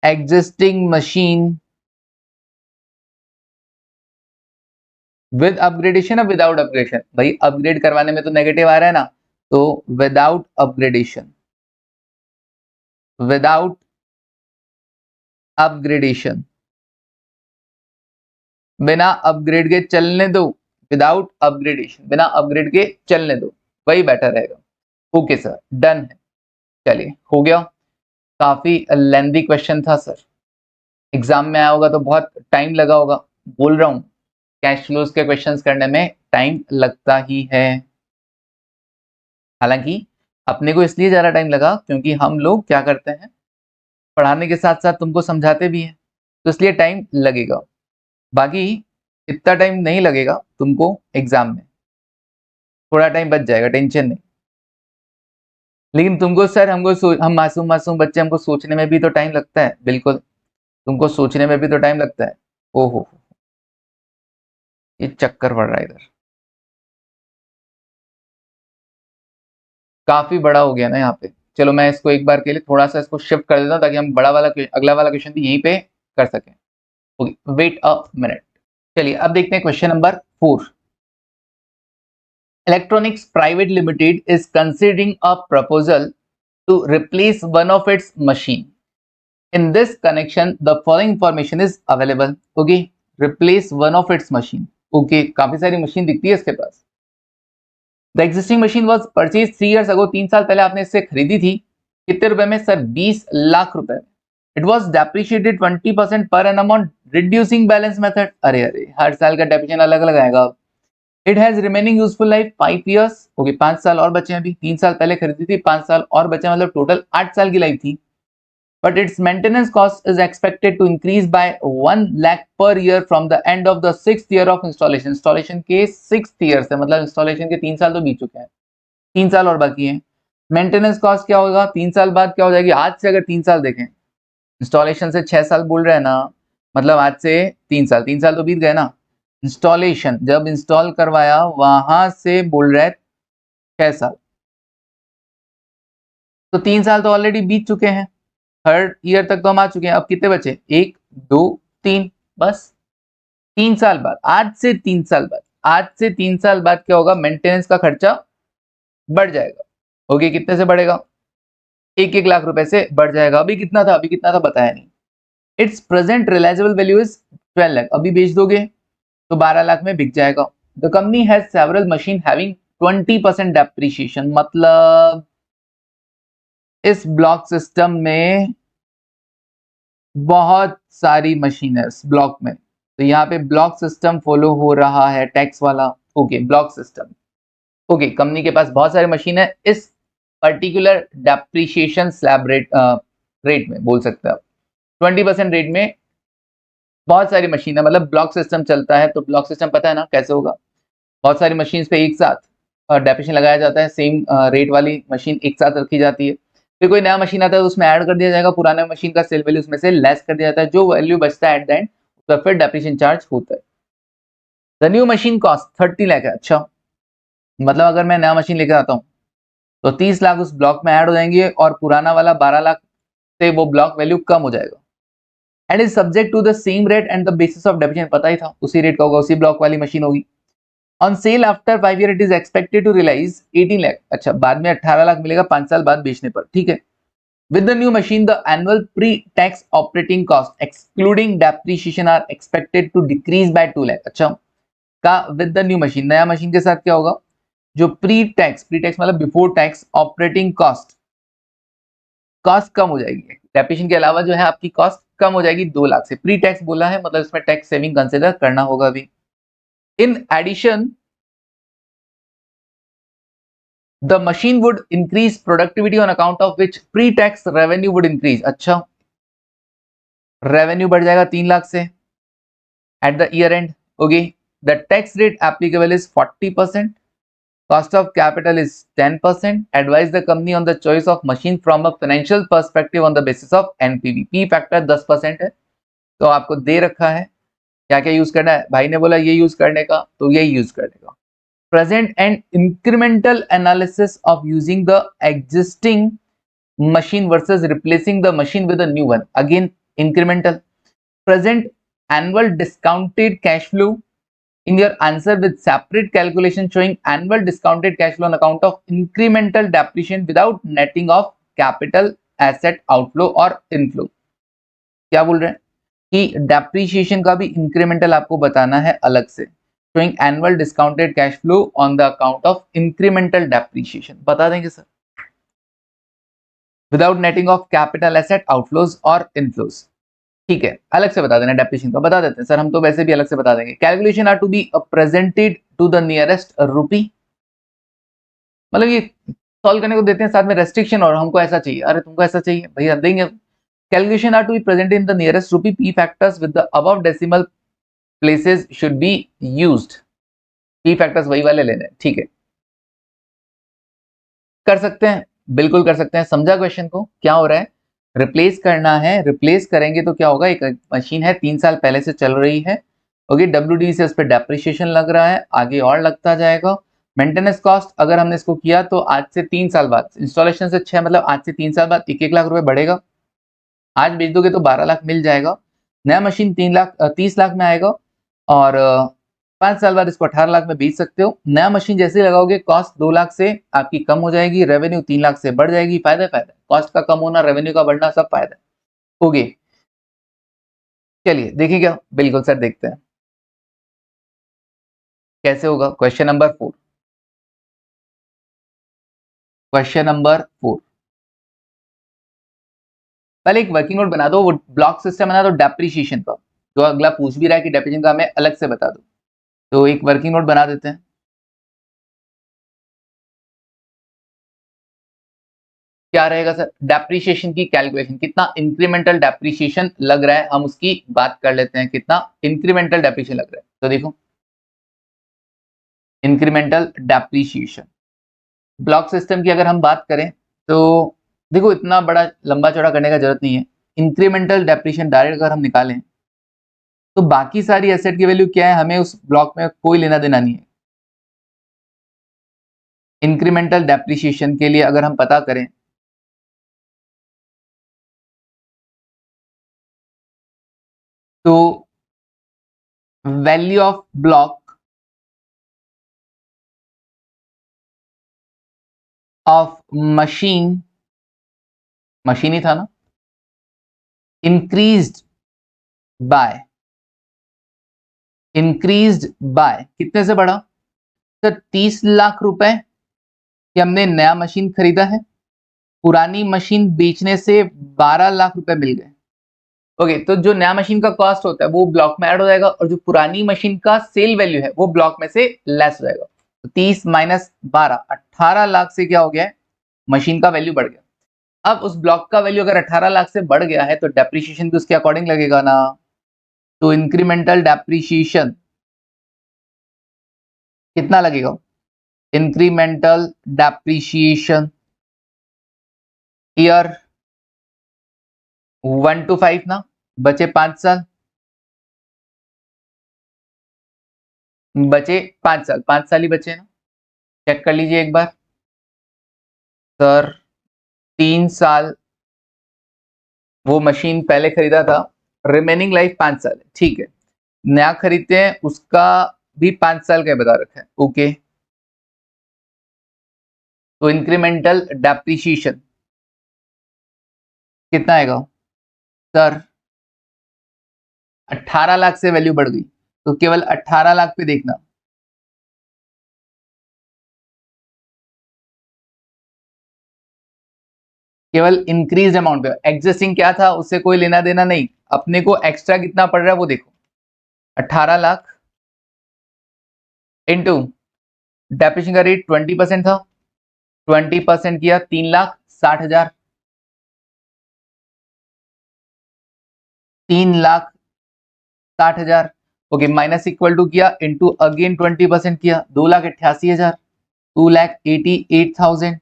existing machine with upgradation or without upgradation। भाई अपग्रेड करवाने में तो नेगेटिव आ रहा है ना, तो विदाउट अपग्रेडेशन, विदाउट अपग्रेडेशन, बिना अपग्रेड के चलने दो, विदाउट अपग्रेडेशन बिना अपग्रेड के चलने दो, वही बेटर रहेगा। ओके सर डन है, चलिए हो गया। काफी लेंथी क्वेश्चन था सर, एग्जाम में आया होगा तो बहुत टाइम लगा होगा, बोल रहा हूं कैश फ्लोज के क्वेश्चंस करने में टाइम लगता ही है। हालांकि अपने को इसलिए ज्यादा टाइम लगा क्योंकि हम लोग क्या करते हैं, पढ़ाने के साथ साथ तुमको समझाते भी हैं, तो इसलिए टाइम लगेगा। बाकी इतना टाइम नहीं लगेगा तुमको एग्जाम में, थोड़ा टाइम बच जाएगा, टेंशन नहीं। लेकिन तुमको सर हम मासूम मासूम बच्चे, हमको सोचने में भी तो टाइम लगता है, बिल्कुल तुमको सोचने में भी तो टाइम लगता है। ओहो ये चक्कर पड़ रहा है इधर, काफी बड़ा हो गया ना यहाँ पे। चलो मैं इसको एक बार के लिए थोड़ा सा इसको शिफ्ट कर देता हूँ ताकि हम बड़ा वाला अगला वाला क्वेश्चन भी यहीं पे कर सकें। Okay wait a minute. चलिए अब देखते हैं question number 4। Electronics private limited is considering a proposal to replace one of its machine. In this connection, the following information is available. Okay, replace one of its machine. Okay, काफी सारी मशीन दिखती है इसके पास। The existing machine was purchased 3 years ago. 3 साल पहले आपने इससे खरीदी थी, कितने रुपए में सर 20 लाख रुपए। It was depreciated 20% per annum on reducing balance method। अरे अरे हर साल का डेप्रिसिएशन अलग अलग आएगा। It has remaining useful life 5 years। Okay 5 साल और बचे हैं अभी, 3 साल पहले खरीदी थी, 5 साल और बचे, मतलब टोटल 8 साल की लाइफ थी। But its maintenance cost is expected to increase by 1 lakh per year from the end of the 6th year of installation। Installation के 6th ईयर से, मतलब इंस्टॉलेशन के 3 साल तो बीत चुके हैं, 3 साल और बाकी हैं। मेंटेनेंस कॉस्ट क्या होगा 3 साल बाद क्या हो जाएगी, आज से अगर 3 साल देखें, इंस्टॉलेशन से 6 साल बोल रहे हैं ना, मतलब आज से 3 साल, 3 साल तो बीत गए ना। इंस्टॉलेशन जब इंस्टॉल करवाया वहां से बोल रहे हैं 6 साल, तो 3 साल तो ऑलरेडी बीत चुके हैं, थर्ड ईयर तक तो हम आ चुके हैं। अब कितने बचे 1 2 3, बस 3 साल बाद, आज से 3 साल बाद, आज से 3 साल बाद क्या होगा, मेंटेनेंस का खर्चा बढ़ जाएगा। ओके कितने से बढ़ेगा, 1-1 लाख रुपए से बढ़ जाएगा। अभी कितना था, अभी कितना था बताया नहीं। It's present realisable value is 12 lakh, अभी बेच दोगे तो 12 लाख में बिक जाएगा। The company has several machine having 20% depreciation, मतलब इस ब्लॉक सिस्टम में बहुत सारी मशीन है इस ब्लॉक में, तो यहाँ पे ब्लॉक सिस्टम फॉलो हो रहा है टैक्स वाला। Okay block system, okay company के पास बहुत सारी मशीन है इस पर्टिकुलर डेप्रिसिएशन स्लैब रेट में, बोल सकते हैं आप 20% रेट में बहुत सारी मशीन है, मतलब ब्लॉक सिस्टम चलता है। तो ब्लॉक सिस्टम पता है ना कैसे होगा, बहुत सारी मशीन पे एक साथ डेप्रिसिएशन लगाया जाता है, सेम रेट वाली मशीन एक साथ रखी जाती है, फिर कोई नया मशीन आता है तो उसमें ऐड कर दिया जाएगा, पुराने मशीन का सेल वैल्यू उसमें से लेस कर दिया जाता है, जो वैल्यू बचता है एट द एंड तो फिर डेप्रिसिएशन चार्ज होता है। The new machine cost 30 lakh है। अच्छा मतलब अगर मैं नया मशीन लेकर आता हूँ तो 30 लाख उस ब्लॉक में ऐड हो जाएंगे और पुराना वाला 12 लाख से वो ब्लॉक वैल्यू कम हो जाएगा and is subject to the same rate and the basis of depreciation, पता ही था उसी रेट का होगा, उसी ब्लॉक वाली मशीन होगी। On sale after 5 year it is expected to realise 18 lakh, अच्छा बाद में 18 लाख मिलेगा 5 साल बाद बेचने पर, ठीक है। With the new machine, the annual pre-tax operating cost, excluding depreciation, are expected to decrease by 2 lakh। अच्छा, का with the new machine, नया मशीन के साथ क्या होगा, जो pre-tax मतलब बिफोर टैक्स ऑपरेटिंग कॉस्ट कम हो जाएगी। डेप्रिसिएशन के अलावा जो है आपकी कॉस्ट कम हो जाएगी 2 लाख से। प्री टैक्स बोला है मतलब इसमें टैक्स सेविंग कंसिडर करना होगा अभी। In addition the machine would increase productivity on account of which pre-tax revenue would increase। अच्छा, रेवेन्यू बढ़ जाएगा 3 लाख से at the year end। Okay, the tax rate applicable is 40%, cost of capital is 10%, advise the company on the choice of machine from a financial perspective on the basis of NPV। P factor 10% है, तो आपको दे रखा है क्या क्या यूज करना है, भाई ने बोला ये यूज करने का तो यही यूज करने का। present and incremental analysis of using the existing machine versus replacing the machine with a new one, again incremental। present annual discounted cash flow in your answer with separate calculation showing annual discounted cash flow on account of incremental depreciation without netting of capital asset outflow or inflow। क्या बोल रहे हैं कि डेप्रीशिएशन का भी इंक्रीमेंटल आपको बताना है अलग से, showing annual discounted cash flow on the account of incremental depreciation, बता देंगे sir, without netting of capital asset outflows or inflows। ठीक है, अलग से बता देना डेप्रिसिएशन का, बता देते हैं सर हम तो वैसे भी अलग से बता देंगे। Calculation are to be presented to the nearest rupee, मतलब ये सॉल्व करने को देते हैं साथ में रेस्ट्रिक्शन और हमको ऐसा चाहिए, अरे तुमको ऐसा चाहिए भैया देंगे। Calculation are to be presented in the nearest rupee, P factors with the above decimal places should be used. P factors वही वाले लेने, ठीक है, कर सकते हैं, बिल्कुल कर सकते हैं। समझा क्वेश्चन को, क्या हो रहा है, रिप्लेस करना है, रिप्लेस करेंगे तो क्या होगा, एक मशीन है 3 साल पहले से चल रही है, ओके, डब्ल्यूडी से उस पर डेप्रिसिएशन लग रहा है, आगे और लगता जाएगा। मेंटेनेंस कॉस्ट अगर हमने इसको किया तो आज से 3 साल बाद, इंस्टॉलेशन से 6 मतलब आज से 3 साल बाद 1-1 लाख रुपए बढ़ेगा। आज बेच दोगे तो 12 लाख मिल जाएगा, नया मशीन 30 लाख में आएगा और 5 साल बाद इसको 18 लाख में बेच सकते हो। नया मशीन जैसे ही लगाओगे कॉस्ट 2 लाख से आपकी कम हो जाएगी, रेवेन्यू 3 लाख से बढ़ जाएगी। फायदा फायदा, कॉस्ट का कम होना, रेवेन्यू का बढ़ना, सब फायदा होगी। चलिए देखिए क्या, बिल्कुल सर देखते हैं कैसे होगा। क्वेश्चन नंबर 4, क्वेश्चन नंबर 4, पहले एक वर्किंग नोट बना दो, वो ब्लॉक सिस्टम बना दो डेप्रिसिएशन का, तो अगला पूछ भी रहा है कि डेप्रिसिएशन का हमें अलग से बता दो, तो एक वर्किंग नोट बना देते हैं। क्या रहेगा सर, डेप्रिसिएशन की कैलकुलेशन, कितना इंक्रीमेंटल डेप्रिसिएशन लग रहा है हम उसकी बात कर लेते हैं, कितना इंक्रीमेंटल डेप्रिसिएशन लग रहा है। तो देखो इंक्रीमेंटल डेप्रिसिएशन ब्लॉक सिस्टम की अगर हम बात करें तो देखो इतना बड़ा लंबा चौड़ा करने का जरूरत नहीं है। इंक्रीमेंटल डेप्रिसिएशन डायरेक्ट अगर हम निकालें तो बाकी सारी एसेट की वैल्यू क्या है, हमें उस ब्लॉक में कोई लेना देना नहीं है। इंक्रीमेंटल डेप्रिसिएशन के लिए अगर हम पता करें तो value of block of machine, machine ही था ना, इंक्रीज्ड बाय कितने से बढ़ा, तो 30 लाख रुपए कि हमने नया मशीन खरीदा है, पुरानी मशीन बेचने से 12 लाख रुपए मिल गए। ओके, तो जो नया मशीन का कॉस्ट होता है वो ब्लॉक में ऐड हो जाएगा और जो पुरानी मशीन का सेल वैल्यू है वो ब्लॉक में से लेस हो जाएगा। तो 30 माइनस 12, 18 लाख से क्या हो गया है, मशीन का वैल्यू बढ़ गया। अब उस ब्लॉक का वैल्यू अगर 18 लाख से बढ़ गया है तो डेप्रिसिएशन भी उसके अकॉर्डिंग लगेगा ना, तो इंक्रीमेंटल डेप्रिसिएशन कितना लगेगा, इंक्रीमेंटल डेप्रिसिएशन ईयर 1 to 5 ना, बचे 5 साल, बचे 5 साल, 5 साल ही बचे ना, चेक कर लीजिए एक बार सर। 3 साल वो मशीन पहले खरीदा था, रिमेनिंग लाइफ 5 साल है, ठीक है। नया खरीदते हैं, उसका भी 5 साल का बता रखा है, ओके। तो इंक्रीमेंटल डेप्रिसिएशन कितना आएगा सर? 18 लाख से वैल्यू बढ़ गई, तो केवल 18 लाख पे देखना। केवल इंक्रीज अमाउंट पे, एग्जिस्टिंग क्या था उससे कोई लेना देना नहीं, अपने को एक्स्ट्रा कितना पड़ रहा है वो देखो। 18 लाख इंटू डेप्रिसिएशन का रेट 20% था, 20% किया 3,60,000, 3,60,000, ओके। माइनस इक्वल टू किया इंटू अगेन 20% किया 2,88,000, 2,88,000,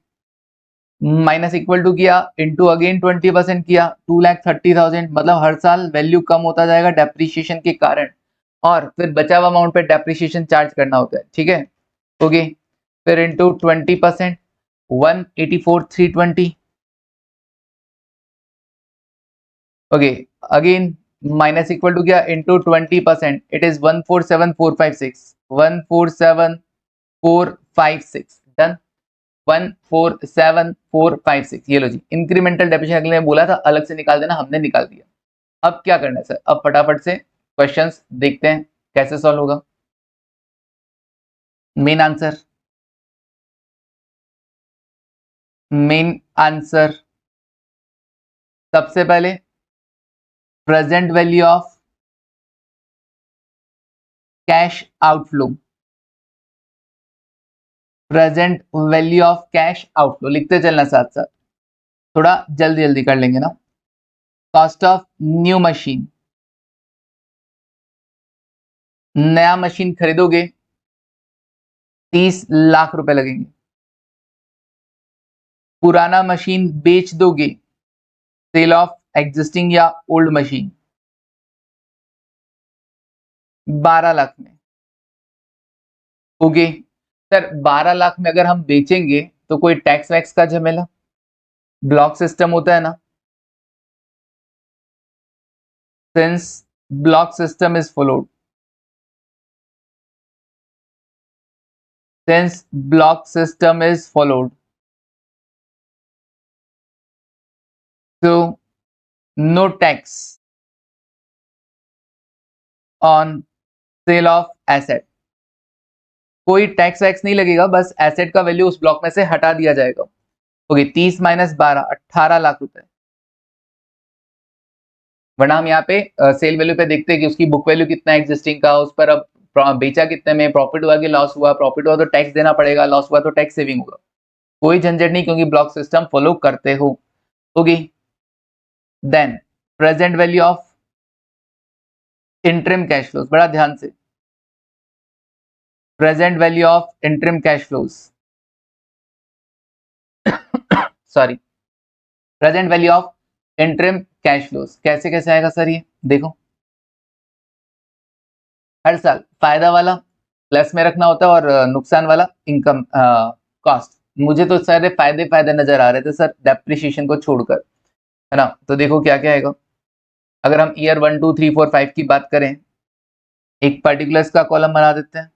माइनस इक्वल टू किया इंटू अगेन 20% किया 2,30,000। मतलब हर साल वैल्यू कम होता जाएगा डेप्रिसिएशन के कारण, और फिर बचा हुआ अमाउंट पे डेप्रिसिएशन चार्ज करना होता है, ठीक है, ओके। फिर into 20%, 184,320, okay. Again minus equal to क्या इंटू 20%, इट इज 147,456, 147,456, डन। 147,456, ये लो जी। इंक्रीमेंटल डेप्रिसिएशन अगले ने बोला था अलग से निकाल देना, हमने निकाल दिया। अब क्या करना है सर? अब फटाफट से क्वेश्चंस देखते हैं कैसे सॉल्व होगा। मेन आंसर, मेन आंसर सबसे पहले present value of cash outflow, present value of cash outflow लिखते चलना साथ साथ, थोड़ा जल्दी जल्दी कर लेंगे ना। कॉस्ट ऑफ न्यू मशीन, नया मशीन खरीदोगे 30 लाख रुपए लगेंगे। पुराना मशीन बेच दोगे, सेल ऑफ एग्जिस्टिंग या ओल्ड मशीन, 12 लाख में, ओके। सर 12 लाख में अगर हम बेचेंगे तो कोई टैक्स वैक्स का झमेला, ब्लॉक सिस्टम होता है ना, since block system is followed, since block system is followed, so no tax on sale of asset, कोई टैक्स वैक्स नहीं लगेगा, बस एसेट का वैल्यू उस ब्लॉक में से हटा दिया जाएगा, ओके। 30 माइनस 12, 18 लाख रुपए। वरना हम यहाँ पे सेल वैल्यू पे देखते हैं कि उसकी बुक वैल्यू कितना एग्जिस्टिंग का, उस पर अब बेचा कितने में, प्रॉफिट हुआ कि लॉस हुआ, प्रॉफिट हुआ तो टैक्स देना पड़ेगा, लॉस हुआ तो टैक्स सेविंग होगा, कोई झंझट नहीं क्योंकि ब्लॉक सिस्टम फॉलो करते हो, okay. Then present value of interim cash flows, बड़ा ध्यान से, present value of interim cash flows, sorry, present value of interim cash flows कैसे कैसे आएगा सर? ये देखो, हर साल फायदा वाला प्लस में रखना होता है और नुकसान वाला इनकम कॉस्ट। मुझे तो सारे फायदे फायदे नजर आ रहे थे सर डेप्रिसिएशन को छोड़कर, है ना। तो देखो क्या क्या आएगा। अगर हम ईयर 1 2 3 4 5 की बात करें, एक पर्टिकुलर्स का कॉलम बना देते हैं,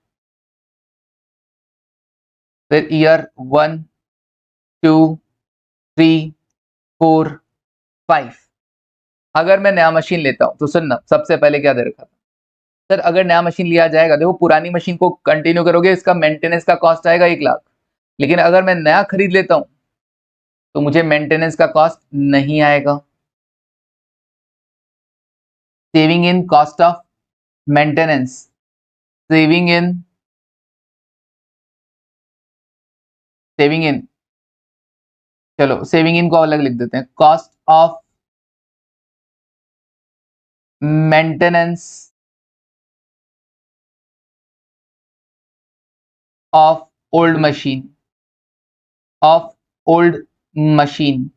फिर ईयर 1 2 3 4 5। अगर मैं नया मशीन लेता हूं तो सुनना, सबसे पहले क्या दे रखा था सर? अगर नया मशीन लिया जाएगा, देखो पुरानी मशीन को कंटिन्यू करोगे, इसका मेंटेनेंस का कॉस्ट आएगा 1 लाख, लेकिन अगर मैं नया खरीद लेता हूं तो मुझे मेंटेनेंस का कॉस्ट नहीं आएगा। Saving in cost of maintenance, saving in, saving in, चलो सेविंग इन को अलग लिख देते हैं, cost of maintenance of old machine, of old machine,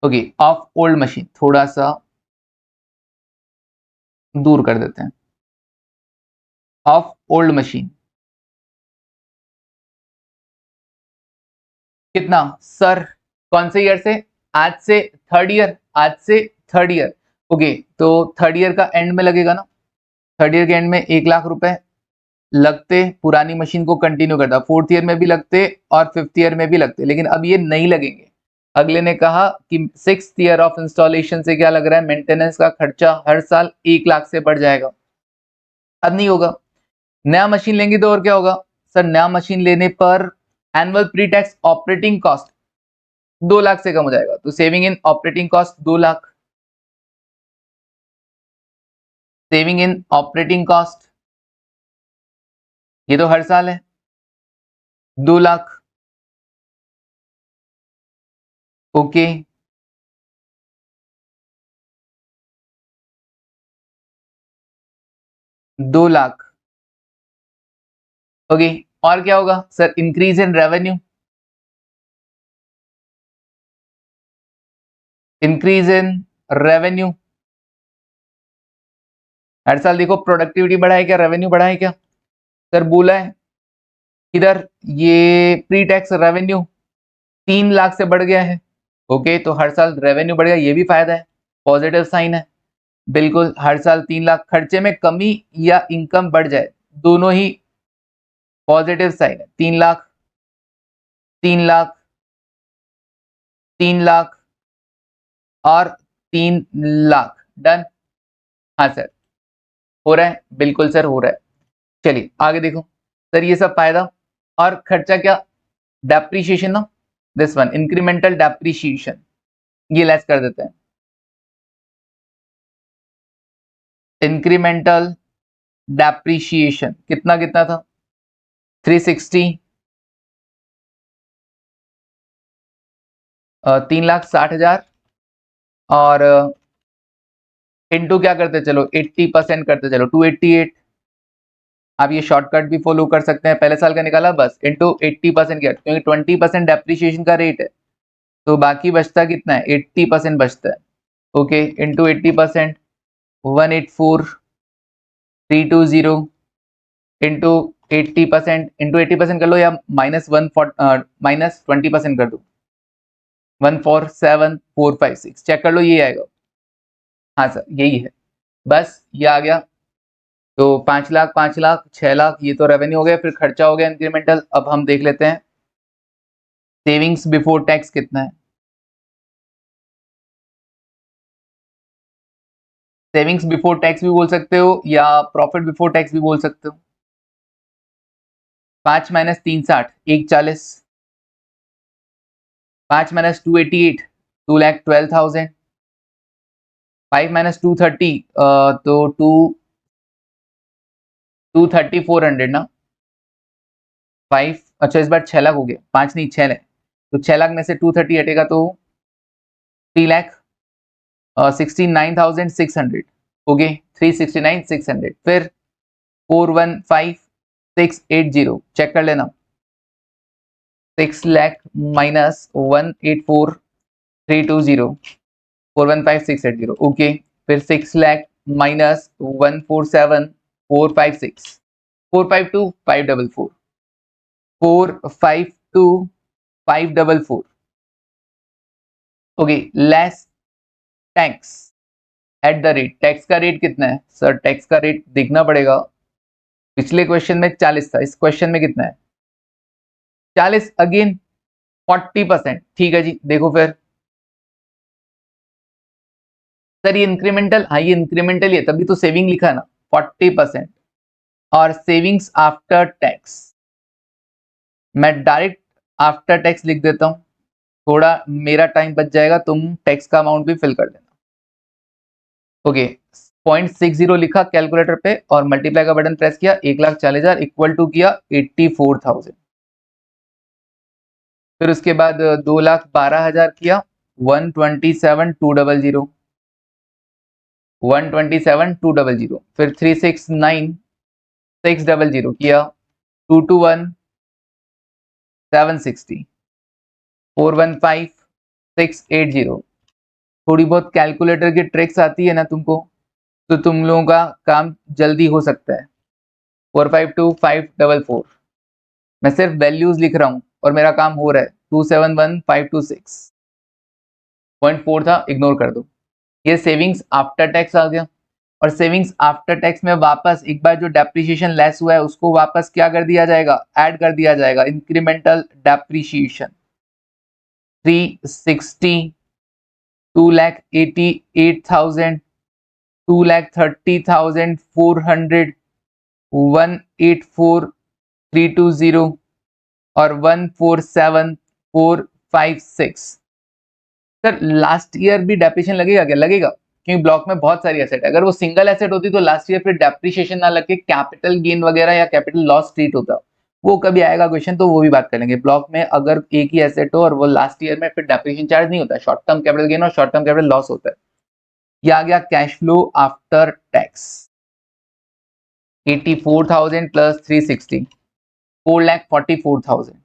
okay, of old machine, थोड़ा सा दूर कर देते हैं, ऑफ ओल्ड मशीन कितना सर? कौन से ईयर से? आज से थर्ड ईयर ओके, तो थर्ड ईयर का एंड में लगेगा ना, थर्ड ईयर के एंड में 1 लाख रुपए लगते पुरानी मशीन को कंटिन्यू करता, फोर्थ ईयर में भी लगते और फिफ्थ ईयर में भी लगते, लेकिन अब ये नहीं लगेंगे। अगले ने कहा कि 6th ईयर ऑफ इंस्टॉलेशन से क्या लग रहा है, मेंटेनेंस का खर्चा हर साल 1 लाख से बढ़ जाएगा। अब नहीं होगा। नया मशीन लेंगे तो और क्या होगा सर, नया मशीन लेने पर annual pre tax operating cost 2 lakh से कम हो जाएगा, तो saving in operating cost 2 lakh, saving in operating cost ये तो हर साल है 2 लाख। ओके, दो लाख ओके। और क्या होगा sir, increase in revenue, increase in revenue हर साल देखो प्रोडक्टिविटी बढ़ा है क्या, रेवेन्यू बढ़ा है क्या सर, बोला है इधर ये प्री टैक्स रेवेन्यू 3 लाख से बढ़ गया है। ओके, तो हर साल रेवेन्यू बढ़ गया, ये भी फायदा है, पॉजिटिव साइन है। बिल्कुल, हर साल 3 लाख, खर्चे में कमी या इनकम बढ़ जाए दोनों ही पॉजिटिव साइन है। 3 लाख, 3 लाख, 3 लाख और 3 लाख, डन। हाँ सर, हो रहा है, बिल्कुल सर हो रहा है। चलिए आगे देखो सर, ये सब फायदा और खर्चा क्या, डेप्रीशिएशन ना, दिस वन इंक्रीमेंटल डेप्रीशिएशन, ये लेस कर देते हैं। इंक्रीमेंटल डेप्रीशिएशन कितना कितना था, 360, 3,60,000 और इनटू क्या करते चलो 80% करते चलो 288। आप ये शॉर्टकट भी फॉलो कर सकते हैं, पहले साल का निकाला बस इनटू 80% किया, क्योंकि 20% डेप्रीशिएशन का रेट है, तो बाकी बचता कितना है, 80% बचता है। ओके, इनटू 80%, 184,320 इंटू 80%, इंटू 80% कर लो या -20% कर दो, 147,456 चेक कर लो, ये आएगा। हाँ सर यही है, बस ये आ गया। तो 5 लाख, 5 लाख, 6 लाख, ये तो रेवेन्यू हो गया, फिर खर्चा हो गया इंक्रीमेंटल। अब हम देख लेते हैं सेविंग्स बिफोर टैक्स कितना है। सेविंग्स बिफोर टैक्स भी बोल सकते हो या प्रॉफिट बिफोर टैक्स भी बोल सकते हो। 5 माइनस 360, 140, 5 माइनस 288, 2,12,000, 5 माइनस 230, तो 230,400 ना, 5, अच्छा इस बार 6 लाख हो गया, 5 नहीं 6 लाख, तो 6 लाख में से 230 हटेगा तो 3 लाख 69,600, ओके 369,600। फिर 415,680 चेक कर लेना, 6 लाख माइनस 184,320, 415,680 ओके। फिर 6 lakh minus 147,456, 452,544, 452,544 okay, less tax at the rate, tax का रेट कितना है सर, टैक्स का रेट देखना पड़ेगा। पिछले क्वेश्चन में 40 था, इस क्वेश्चन में कितना है 40, अगेन 40%, ठीक है जी। देखो फिर सर ये इंक्रीमेंटल, हाँ ये इंक्रीमेंटल है, तभी तो सेविंग लिखा है ना 40%, और सेविंग्स आफ्टर टैक्स, मैं डायरेक्ट आफ्टर टैक्स लिख देता हूं, थोड़ा मेरा टाइम बच जाएगा, तुम टैक्स का अमाउंट भी फिल कर देना। ओके, 0.60 लिखा कैलकुलेटर पे और मल्टीप्लाई का बटन प्रेस किया, 1,40,000 इक्वल टू किया 84,000। फिर उसके बाद 2,12,000 किया 127,200, 127,200। फिर 369,600 किया 221,760, 415,680। थोड़ी बहुत कैलकुलेटर की ट्रिक्स आती है ना तुमको, तो तुम लोगों का काम जल्दी हो सकता है। 452,544, मैं सिर्फ वैल्यूज लिख रहा हूं और मेरा काम हो रहा है। 271,526, 0.4 था, इग्नोर कर दो। ये सेविंग्स आफ्टर टैक्स आ गया, और सेविंग्स आफ्टर टैक्स में वापस एक बार जो डेप्रिसिएशन लेस हुआ है उसको वापस क्या कर दिया जाएगा, ऐड कर दिया जाएगा, इंक्रीमेंटल डेप्रिसिएशन 360, 2,88,000, 2,30,400, 1,84,320 और 1,47,456। सर लास्ट ईयर भी डेप्रिसिएशन लगेगा क्या? लगेगा, क्योंकि ब्लॉक में बहुत सारी एसेट है। अगर वो सिंगल एसेट होती तो लास्ट ईयर फिर डेप्रिसिएशन ना लग के कैपिटल गेन वगैरह या कैपिटल लॉस ट्रीट होता, वो कभी आएगा क्वेश्चन, तो वो भी बात कर लेंगे। ब्लॉक में अगर एक ही एसेट हो और वो लास्ट ईयर में, फिर डेप्रिसिएशन चार्ज नहीं होता, शॉर्ट टर्म कैपिटल गेन और शॉर्ट टर्म कैपिटल लॉस होता है। ये आ गया cash flow after tax, 84,000 plus 360, 4,44,000।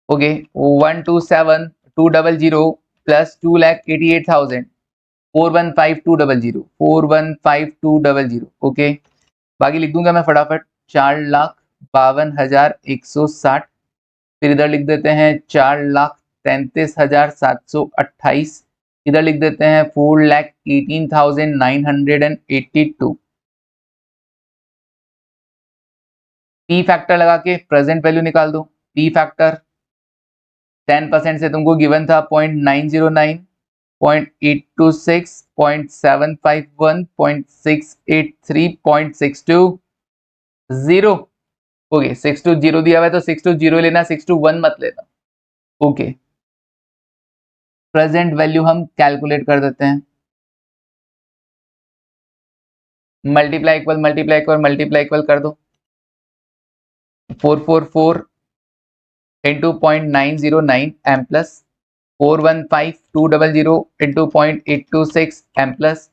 Okay, 127,200 plus 2,88,000, 415,200, 415,200। Okay, बाकी लिख दूंगा मैं फटाफट, 4,52,160। फिर इधर लिख देते हैं 4,33,728। इधर लिख देते हैं 4,18,982। पी फैक्टर लगा के प्रेजेंट वैल्यू निकाल दो। पी फैक्टर 10% से तुमको गिवन था 0.909, 0.826, 0.751, 0.683, 0.620। ओके, 620 दिया हुआ है तो 620 लेना, 621 मत लेना। ओके, प्रेजेंट वैल्यू हम कैलकुलेट कर देते हैं। Multiply equal multiply equal multiply equal कर दो। 444 into 0.909 M plus 415,200 into 0.826 M plus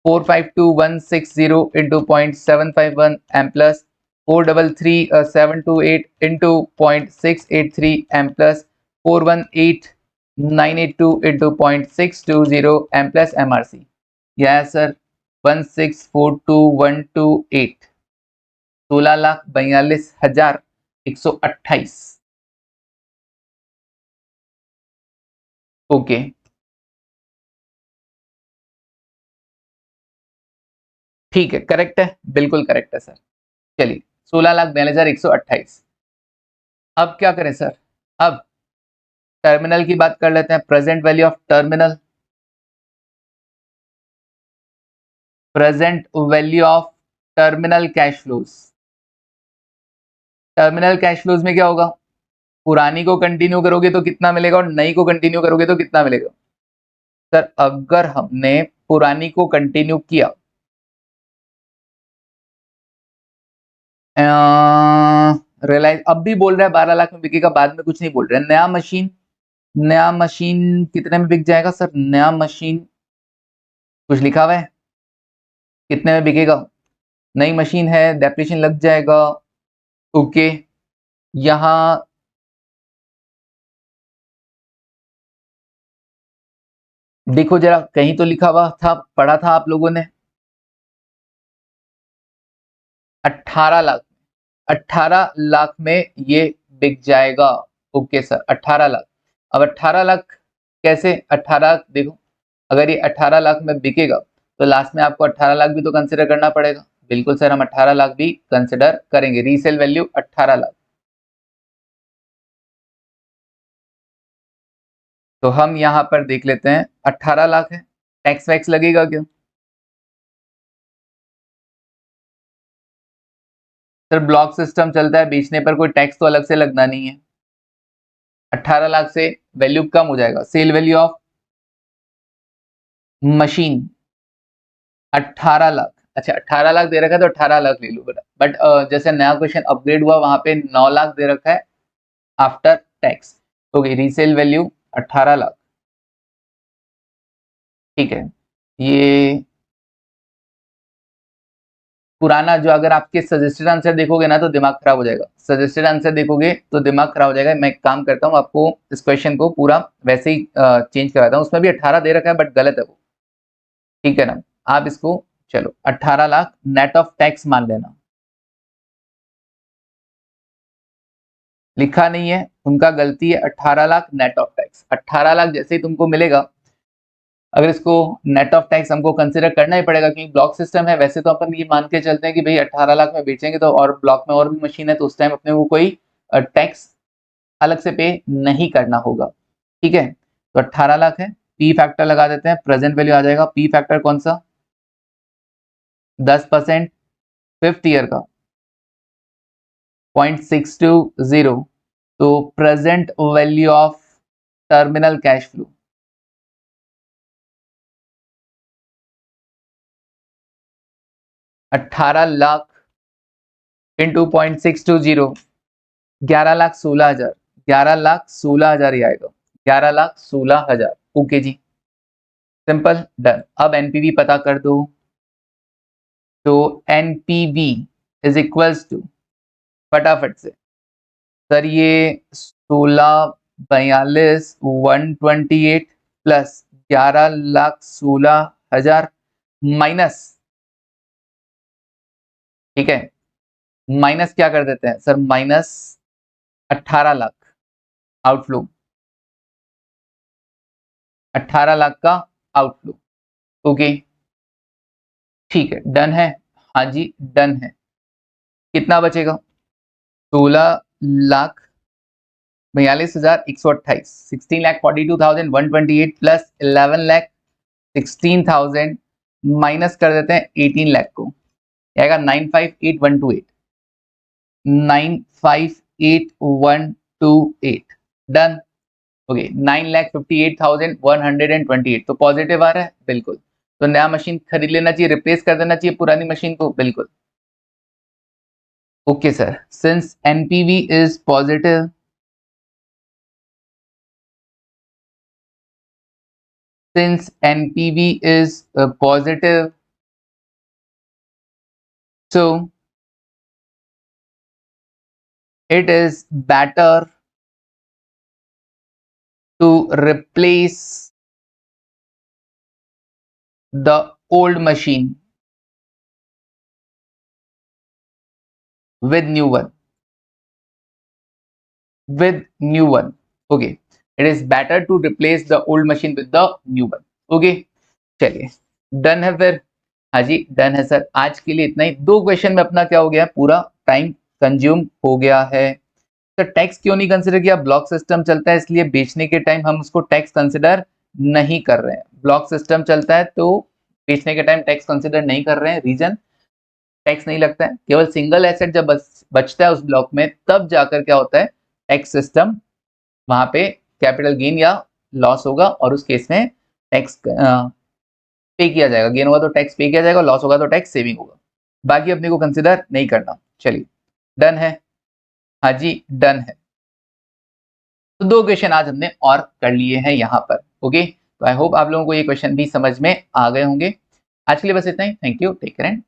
452,160 into 0.751 M plus 433,728 into 0.683 M plus 418,982 into 0.620 M plus MRC। Yes sir, 1642128, 16,42,128। Okay, ठीक है, करेक्ट है, बिल्कुल करेक्ट है सर। चलिए, 16,42,128। अब क्या करें सर? अब टर्मिनल की बात कर लेते हैं। Present value of terminal, present value of terminal cash flows. Terminal cash flows में क्या होगा? पुरानी को कंटिन्यू करोगे तो कितना मिलेगा और नई को कंटिन्यू करोगे तो कितना मिलेगा? सर अगर हमने पुरानी को कंटिन्यू किया, रिलायंस अब भी बोल रहा है 12 लाख में बिकेगा, बाद में कुछ नहीं बोल रहे हैं। नया मशीन, नया मशीन कितने में बिक जाएगा सर? नया मशीन कुछ लिखा हुआ है कितने में बिकेगा? नई मशीन है, डेप्रिसिएशन लग जाएगा। ओके, यहां देखो जरा, कहीं तो लिखा हुआ था, पढ़ा था आप लोगों ने, 18 लाख, 18 लाख में ये बिक जाएगा। Okay sir, 18 lakh. अब 18 लाख कैसे? 18 देखो, अगर ये 18 लाख में बिकेगा तो लास्ट में आपको 18 लाख भी तो कंसिडर करना पड़ेगा। बिल्कुल सर, हम 18 लाख भी कंसिडर करेंगे। Resale value 18 lakh. तो हम यहां पर देख लेते हैं, 18 लाख है। टैक्स वैक्स लगेगा क्यों? सर ब्लॉक सिस्टम चलता है, बेचने पर कोई टैक्स तो अलग से लगना नहीं है। 18 लाख से वैल्यू कम हो जाएगा। Sale value of machine 18 lakh. अच्छा, 18 लाख दे रखा है तो 18 लाख ले लो बेटा। बट जैसे नया क्वेश्चन अपग्रेड हुआ वहां पे 9 लाख दे रखा है after tax. Okay, resale value 18 lakh. ठीक है, ये पुराना जो, अगर आपके सजेस्टेड आंसर देखोगे ना तो दिमाग खराब हो जाएगा। सजेस्टेड आंसर देखोगे तो दिमाग खराब हो जाएगा। मैं एक काम करता हूँ, आपको इस क्वेश्चन को पूरा वैसे ही चेंज कराता हूँ। उसमें भी 18 दे रखा है बट गलत है वो। ठीक है ना, आप इसको चलो 18 लाख नेट ऑफ टैक्स मान लेना। लिखा नहीं है, उनका गलती है। 18 lakh net of tax, 18 lakh जैसे ही तुमको मिलेगा, अगर इसको नेट ऑफ टैक्स हमको कंसिडर करना ही पड़ेगा क्योंकि ब्लॉक सिस्टम है। वैसे तो अपन ये मान के चलते हैं कि भाई 18 लाख में बेचेंगे तो और ब्लॉक में और भी मशीन है तो उस टाइम अपने को कोई टैक्स अलग से पे नहीं करना होगा। ठीक है, तो 18 लाख है, पी फैक्टर लगा देते हैं, प्रेजेंट वैल्यू आ जाएगा। पी फैक्टर कौन सा, 10%, फिफ्थ ईयर का 0.620, तो present value of terminal cash flow 18 lakh into 0.620, 11,16,000, 11,16,000 ही आएगा, 11,16,000। ओके जी, सिंपल, डन। अब एनपीवी पता कर दो, तो एनपीवी इज इक्वल्स टू, फटाफट से सर, ये 16,42,128 प्लस 11,16,000 माइनस, ठीक है, माइनस क्या कर देते हैं sir, minus 18 lakh outflow, 18 lakh का आउटफ्लो। ओके, ठीक है, डन है, हाँ जी डन है। कितना बचेगा, 16,42,128, 16,42,128 प्लस 11,16,000 माइनस कर देते हैं 18 लाख को, आएगा 958,128, 958,128, डन। ओके, 9,58,128, तो पॉजिटिव आ रहा है, बिल्कुल। तो नया मशीन खरीद लेना चाहिए, रिप्लेस कर देना चाहिए पुरानी मशीन को, बिल्कुल। Okay sir, since NPV is positive, since NPV is positive, so it is better to replace the old machine with new one, okay, it is better to replace the old machine with the new one। okay, चलिए डन है फिर, हाँ जी डन है सर। आज के लिए इतना ही, 2 क्वेश्चन में अपना क्या हो गया, पूरा टाइम कंज्यूम हो गया है। तो टैक्स क्यों नहीं कंसिडर किया, ब्लॉक सिस्टम चलता है इसलिए बेचने के टाइम हम उसको टैक्स कंसिडर नहीं कर रहे हैं। ब्लॉक सिस्टम चलता है तो बेचने के टाइम टैक्स कंसिडर नहीं कर रहे हैं, रीजन टैक्स नहीं लगता है। केवल सिंगल एसेट जब बचता है उस ब्लॉक में तब जाकर क्या होता है, टैक्स सिस्टम वहां पे कैपिटल गेन या लॉस होगा और उस केस में टैक्स पे किया जाएगा। गेन होगा तो टैक्स पे किया जाएगा, लॉस होगा तो टैक्स सेविंग होगा, बाकी अपने को कंसिडर नहीं करना। चलिए डन है, हाँ जी डन है। तो 2 क्वेश्चन आज हमने और कर लिए हैं यहाँ पर। ओके, तो आई होप आप लोगों को ये क्वेश्चन भी समझ में आ गए होंगे। आज के लिए बस इतना ही, thank you, take care and